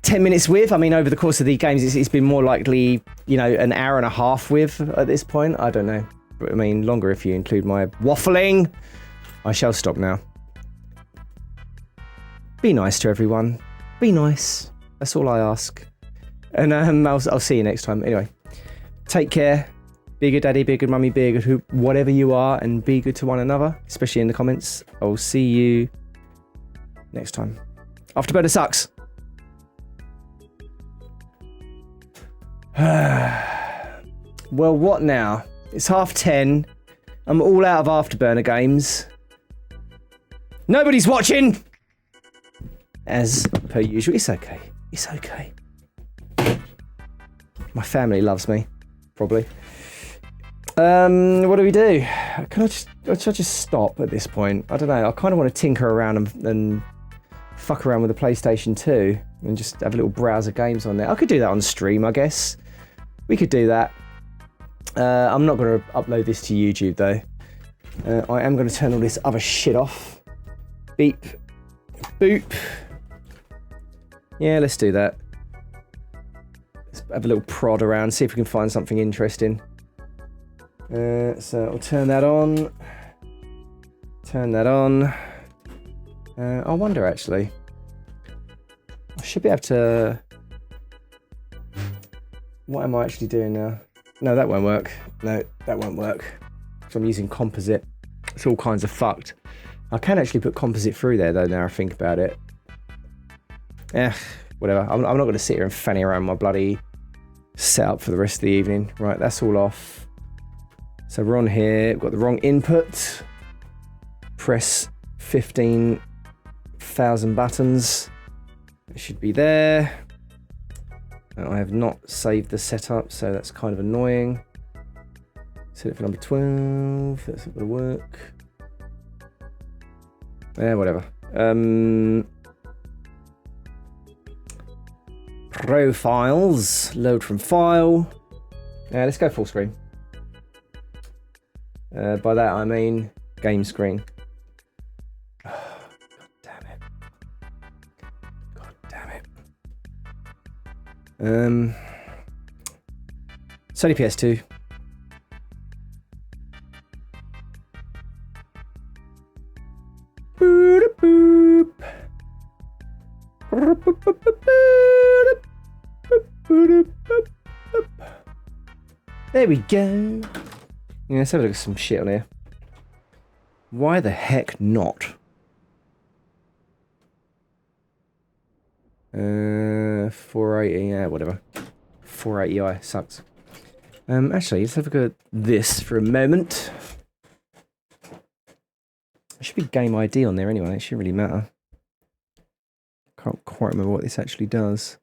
S1: 10 minutes with. I mean, over the course of the games, it's been more likely, you know, an hour and a half with at this point. I don't know. I mean, longer if you include my waffling. I shall stop now. Be nice to everyone. Be nice. That's all I ask. And I'll see you next time. Anyway, take care. Be a good daddy, be a good mummy, be a good whatever you are, and be good to one another, especially in the comments. I'll see you next time. Afterburner sucks. Well, what now? It's 10:30. I'm all out of Afterburner games. Nobody's watching! As per usual. It's okay. It's okay. My family loves me. Probably. What do we do? Should I just stop at this point? I don't know. I kind of want to tinker around and fuck around with the PlayStation 2 and just have a little browse of games on there. I could do that on stream, I guess. We could do that. I'm not going to upload this to YouTube, though. I am going to turn all this other shit off. Beep. Boop. Yeah, let's do that. Let's have a little prod around, see if we can find something interesting. So I'll turn that on. Turn that on. I wonder, actually. I should be able to... What am I actually doing now? No, that won't work. No, that won't work. So I'm using composite. It's all kinds of fucked. I can actually put composite through there, though, now I think about it. Whatever. I'm not going to sit here and fanny around my bloody setup for the rest of the evening. Right, that's all off. So we're on here. We've got the wrong input. Press 15,000 buttons. It should be there. I have not saved the setup, so that's kind of annoying. Set it for number 12. That's not going to work. Yeah, whatever. Profiles. Load from file. Let's go full screen. By that I mean game screen. Oh, God damn it. God damn it. Sony PS2. There we go. Yeah, let's have a look at some shit on here. Why the heck not? 480, yeah, whatever. 480i sucks. Actually, let's have a go at this for a moment. There should be game ID on there anyway, it shouldn't really matter. Can't quite remember what this actually does.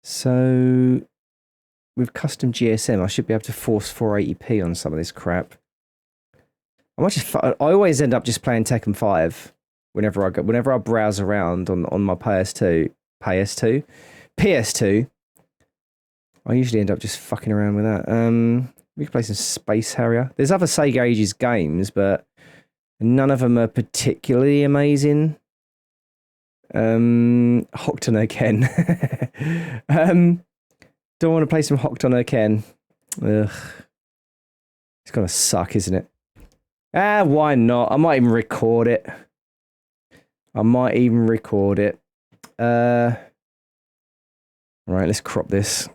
S1: So, with custom GSM, I should be able to force 480p on some of this crap. I always end up just playing Tekken 5 whenever I browse around on my PS2. I usually end up just fucking around with that. We can play some Space Harrier. There's other Sega Ages games, but none of them are particularly amazing. Hokuto no Ken. Don't want to play some Hokuto no Ken. Ugh. It's gonna suck, isn't it? Why not? I might even record it. Right, let's crop this.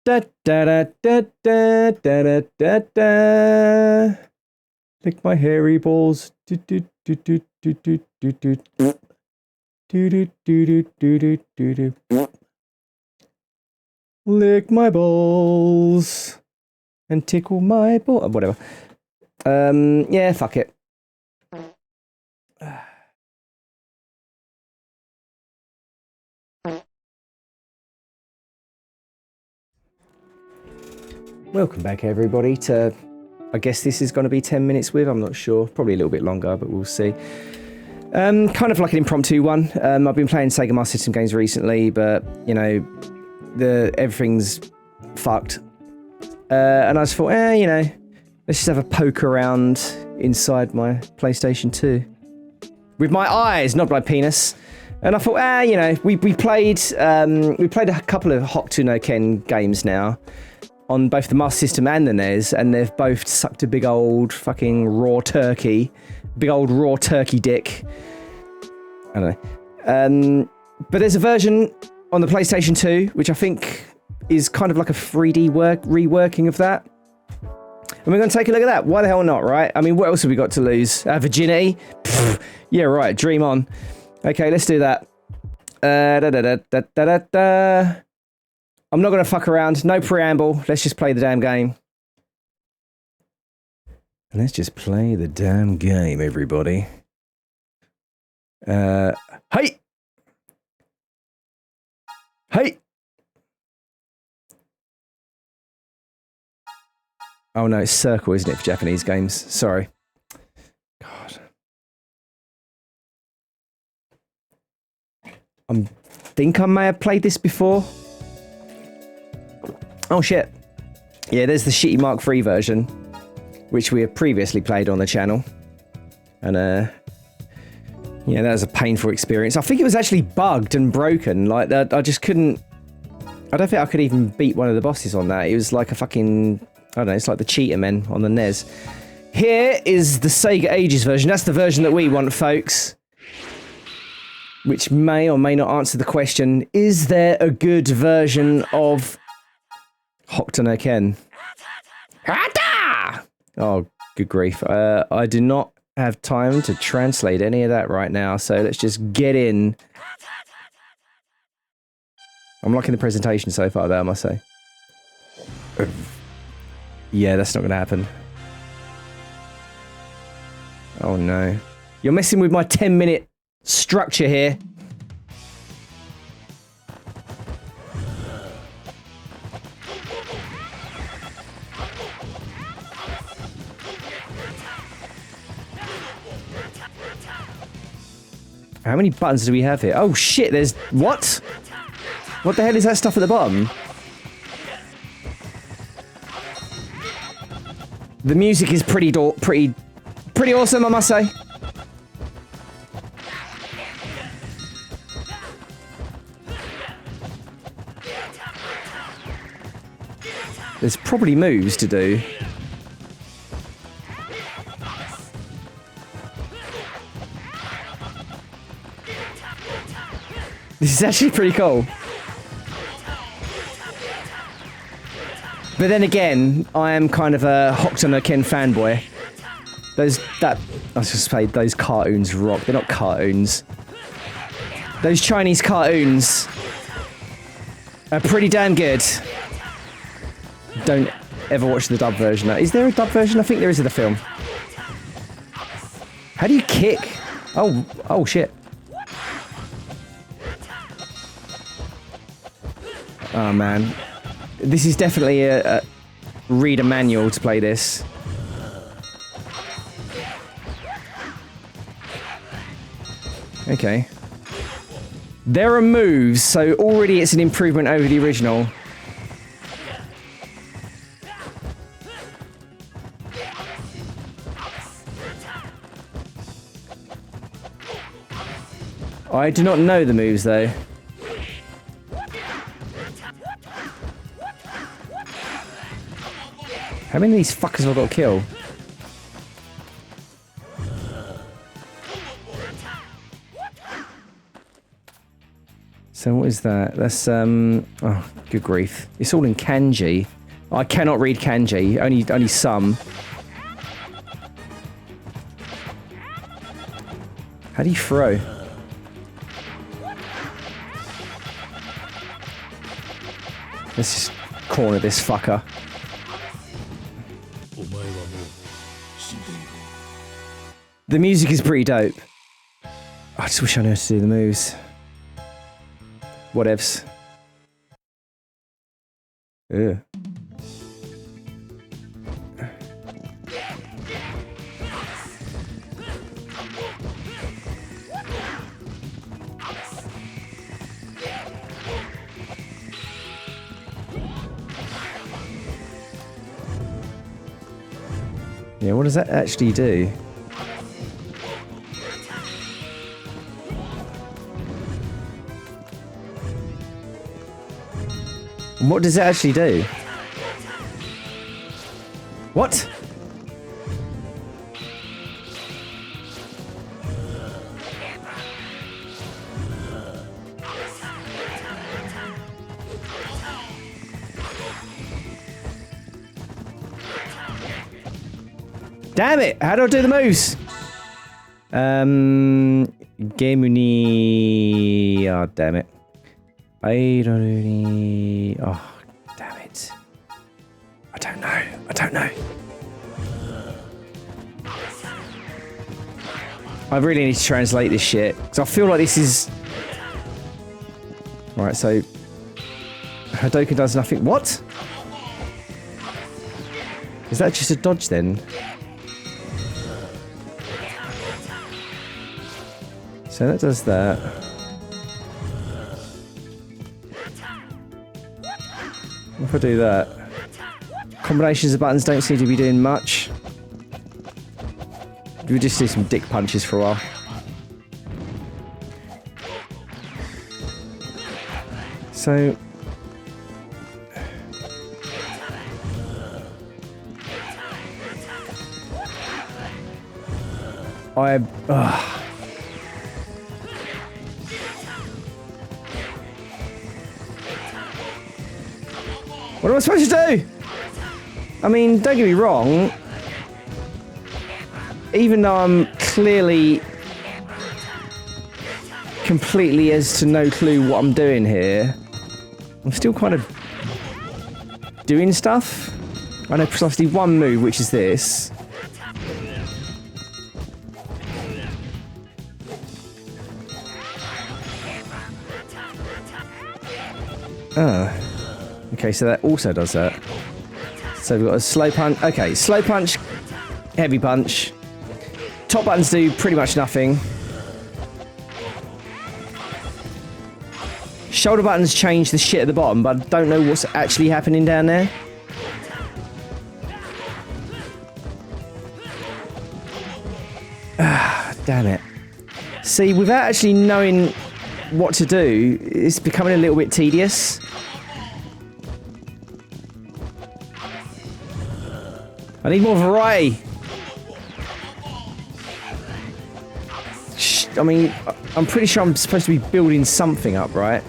S1: Da da da da da da da da. Lick my hairy balls. Do do do do do do do do. Do do do do do do do. Lick my balls and tickle my ball. Whatever. Yeah, fuck it. Welcome back, everybody, to, I guess this is going to be 10 minutes with, I'm not sure, probably a little bit longer, but we'll see. Kind of like an impromptu one. I've been playing Sega Master System games recently, but, you know, everything's fucked. And I just thought, you know, let's just have a poke around inside my PlayStation 2. With my eyes, not my penis. And I thought, you know, we played a couple of Hokuto no Ken games now on both the Master System and the NES, and they've both sucked a big old fucking raw turkey dick. I don't know. But there's a version on the PlayStation 2, which I think is kind of like a 3D reworking of that. And we're going to take a look at that. Why the hell not, right? I mean, what else have we got to lose? Virginity? Pfft, yeah, right, dream on. Okay, let's do that. I'm not going to fuck around. No preamble. Let's just play the damn game. Let's just play the damn game, everybody. Hey! Hey! Oh no, it's circle, isn't it, for Japanese games? Sorry. God. I think I may have played this before. Oh shit. Yeah, there's the shitty Mark III version, which we have previously played on the channel. And yeah, that was a painful experience. I think it was actually bugged and broken. Like, I just couldn't... I don't think I could even beat one of the bosses on that. It was like a fucking... I don't know, it's like the Cheetah Men on the NES. Here is the Sega Ages version. That's the version that we want, folks. Which may or may not answer the question, is there a good version of Hokuto no Ken? Oh, good grief. I do not have time to translate any of that right now, so let's just get in. I'm liking the presentation so far, though, I must say. Yeah, that's not going to happen. Oh, no. You're messing with my 10-minute structure here. How many buttons do we have here? Oh, shit, there's... What? What the hell is that stuff at the bottom? The music is pretty awesome, I must say. There's probably moves to do. This is actually pretty cool. But then again, I am kind of a Hokuto no Ken fanboy. I was just saying, those cartoons rock. They're not cartoons. Those Chinese cartoons are pretty damn good. Don't ever watch the dub version. Is there a dub version? I think there is of the film. How do you kick? Oh shit. Oh man. This is definitely a read a manual to play this. Okay. There are moves, so already it's an improvement over the original. I do not know the moves, though. How many of these fuckers have I got to kill? So what is that? That's, oh, good grief. It's all in kanji. I cannot read kanji, only some. How do you throw? Let's just corner this fucker. The music is pretty dope. I just wish I knew how to do the moves. Whatevs. Ugh. Yeah, what does that actually do? What does it actually do? What? Damn it! How do I do the moves? Gemuni. Oh, damn it. I don't. Oh, damn it. I don't know. I don't know. I really need to translate this shit. Because I feel like this is... Right, so... Hadouken does nothing. What? Is that just a dodge then? So that does that. If I do that, combinations of buttons don't seem to be doing much. We just do some dick punches for a while. So what am I supposed to do? I mean, don't get me wrong. Even though I'm clearly completely as to no clue what I'm doing here, I'm still kind of doing stuff. I know precisely one move, which is this. Okay, so that also does that. So we've got a slow punch. Okay, slow punch, heavy punch. Top buttons do pretty much nothing. Shoulder buttons change the shit at the bottom, but I don't know what's actually happening down there. Ah, damn it. See, without actually knowing what to do, it's becoming a little bit tedious. I need more variety. I mean, I'm pretty sure I'm supposed to be building something up, right?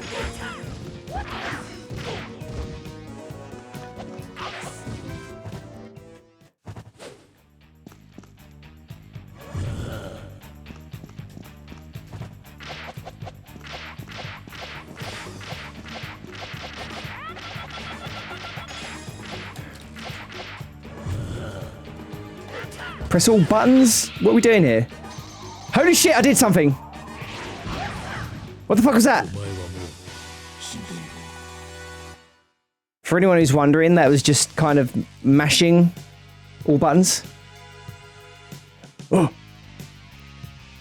S1: Press all buttons? What are we doing here? Holy shit, I did something! What the fuck was that? For anyone who's wondering, that was just kind of mashing all buttons. Oh!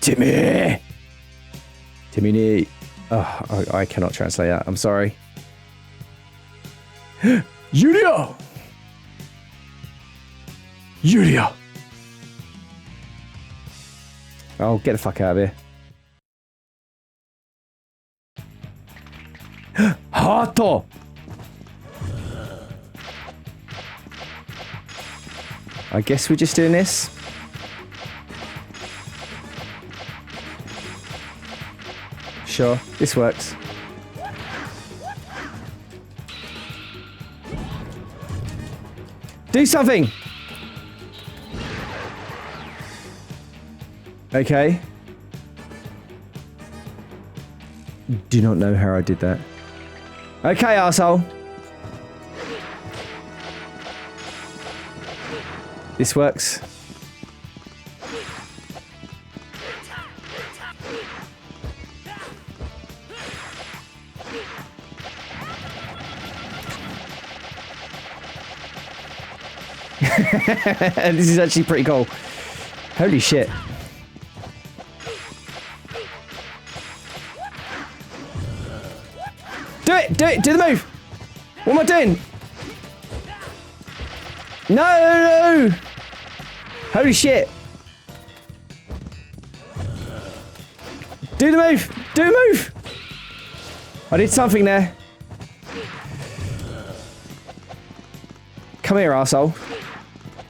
S1: Timmy! Timmy. Oh, I cannot translate that. I'm sorry. Yulia! Yulia! Oh, get the fuck out of here. Hato! I guess we're just doing this. Sure, this works. Do something! Okay. Do not know how I did that. Okay, arsehole. This works. This is actually pretty cool. Holy shit. Do it! Do it! Do the move! What am I doing? No! Holy shit! Do the move! Do the move! I did something there. Come here, arsehole.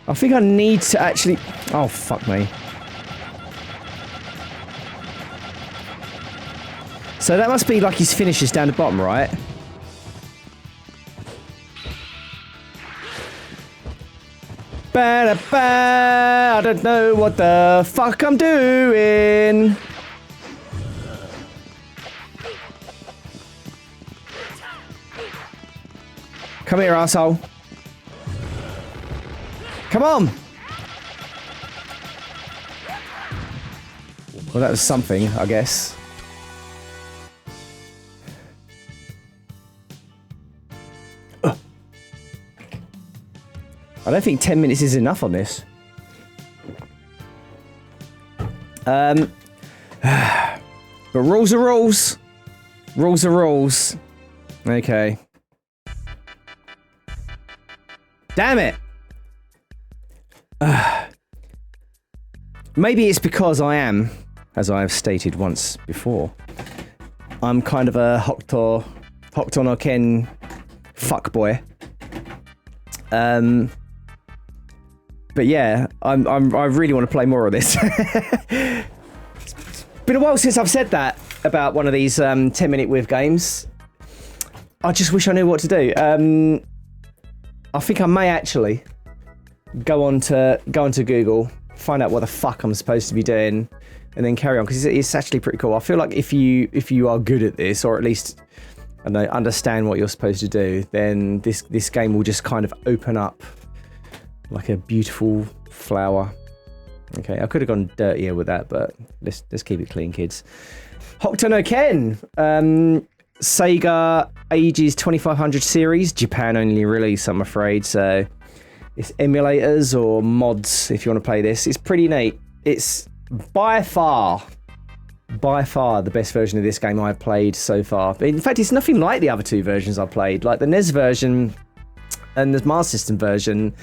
S1: I think I need to actually... Oh, fuck me. So that must be like his finishes down the bottom, right? Ba-da-ba, I don't know what the fuck I'm doing. Come here, arsehole. Come on! Well, that was something, I guess. I don't think 10 minutes is enough on this. But rules are rules. Rules are rules. Okay. Damn it! Maybe it's because I am, as I have stated once before, I'm kind of a Hokuto no Ken fuckboy. But yeah, I really want to play more of this. It's been a while since I've said that about one of these 10-minute with games. I just wish I knew what to do. I think I may actually go on to Google, find out what the fuck I'm supposed to be doing, and then carry on, because it's actually pretty cool. I feel like if you are good at this, or at least I don't know, understand what you're supposed to do, then this game will just kind of open up like a beautiful flower. Okay, I could have gone dirtier with that, but let's keep it clean, kids. Hokuto no Ken, Sega Ages 2500 series, Japan only release, I'm afraid. So it's emulators or mods if you want to play this. It's pretty neat. It's by far the best version of this game I've played so far. In fact, it's nothing like the other two versions I've played, like the NES version and the Master System version.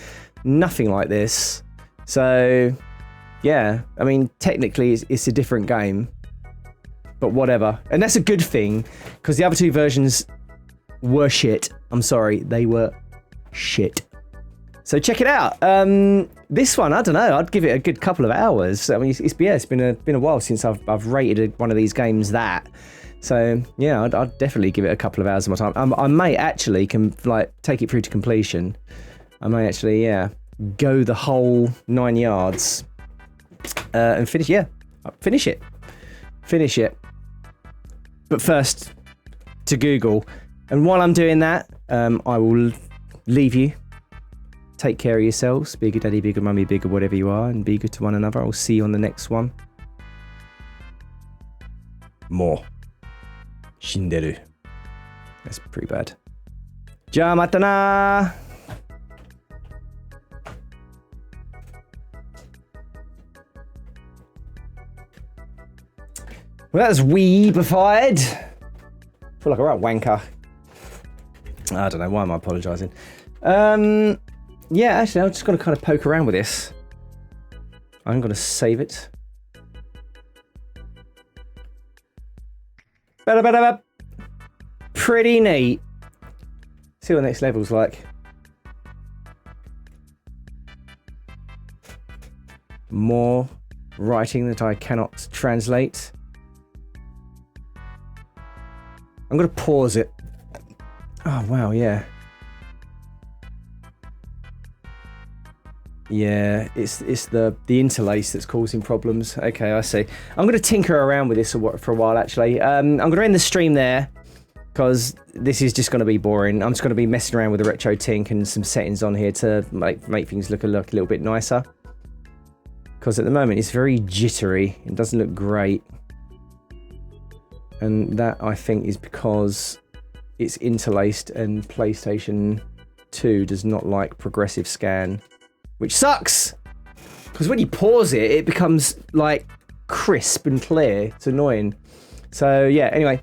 S1: Nothing like this. So yeah, I mean, technically it's a different game, but whatever. And that's a good thing, because the other two versions were shit. I'm sorry, they were shit. So check it out. This one, I don't know, I'd give it a good couple of hours. I mean, it's been a while since I've rated one of these games that. So yeah, I'd definitely give it a couple of hours of my time. I may actually take it through to completion. I may actually, yeah, go the whole 9 yards and finish. Yeah, finish it. But first, to Google. And while I'm doing that, I will leave you Take care of yourselves. Be a good daddy, be a good mummy, be a good whatever you are, and be good to one another. I'll see you on the next one. More. Shinderu. That's pretty bad. Ja mata na! Well, that was weebified. I feel like a right wanker. I don't know, why am I apologising? Yeah, actually, I'm just going to kind of poke around with this. I'm going to save it. Pretty neat. See what the next level's like. More writing that I cannot translate. I'm going to pause it. Oh, wow, yeah. Yeah, it's the interlace that's causing problems. Okay, I see. I'm going to tinker around with this for a while, actually. I'm going to end the stream there, because this is just going to be boring. I'm just going to be messing around with the retro tink and some settings on here to make things look a little bit nicer. Because at the moment, it's very jittery. It doesn't look great. And that, I think, is because it's interlaced and PlayStation 2 does not like progressive scan, which sucks! Because when you pause it, it becomes, like, crisp and clear. It's annoying. So, yeah, anyway.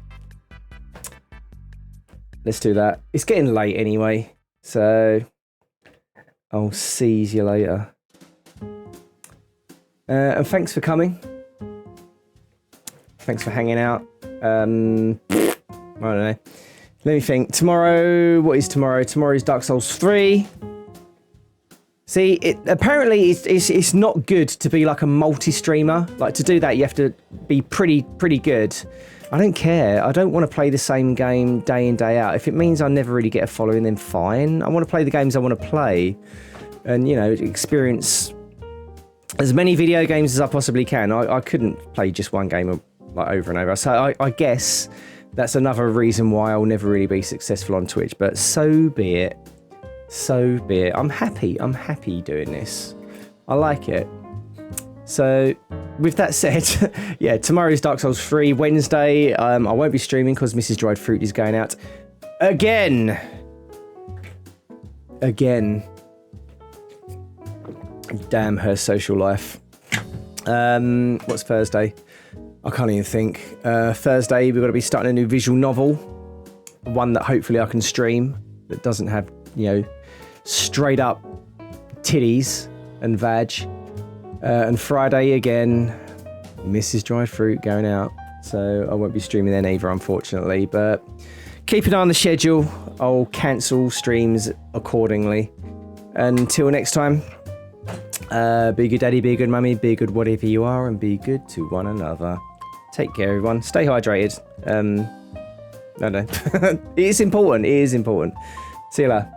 S1: Let's do that. It's getting late anyway, so I'll see you later. And thanks for coming. Thanks for hanging out. I don't know. Let me think. Tomorrow, what is tomorrow? Tomorrow is Dark Souls 3. See, apparently it's not good to be like a multi-streamer. Like, to do that, you have to be pretty good. I don't care. I don't want to play the same game day in, day out. If it means I never really get a following, then fine. I want to play the games I want to play and, you know, experience as many video games as I possibly can. I couldn't play just one game like over and over. So I guess that's another reason why I'll never really be successful on Twitch. But so be it. So be it. I'm happy doing this. I like it. So, with that said, yeah, tomorrow's Dark Souls 3. Wednesday, I won't be streaming because Mrs. Dried Fruit is going out again. Damn her social life. What's Thursday? I can't even think. Thursday, we've got to be starting a new visual novel. One that hopefully I can stream. That doesn't have, you know, straight up titties and vag. And Friday again, Mrs. Dried Fruit going out. So I won't be streaming then either, unfortunately. But keep an eye on the schedule. I'll cancel streams accordingly. Until next time, be a good daddy, be a good mummy, be a good whatever you are, and be good to one another. Take care, everyone. Stay hydrated. No. It is important. See you later.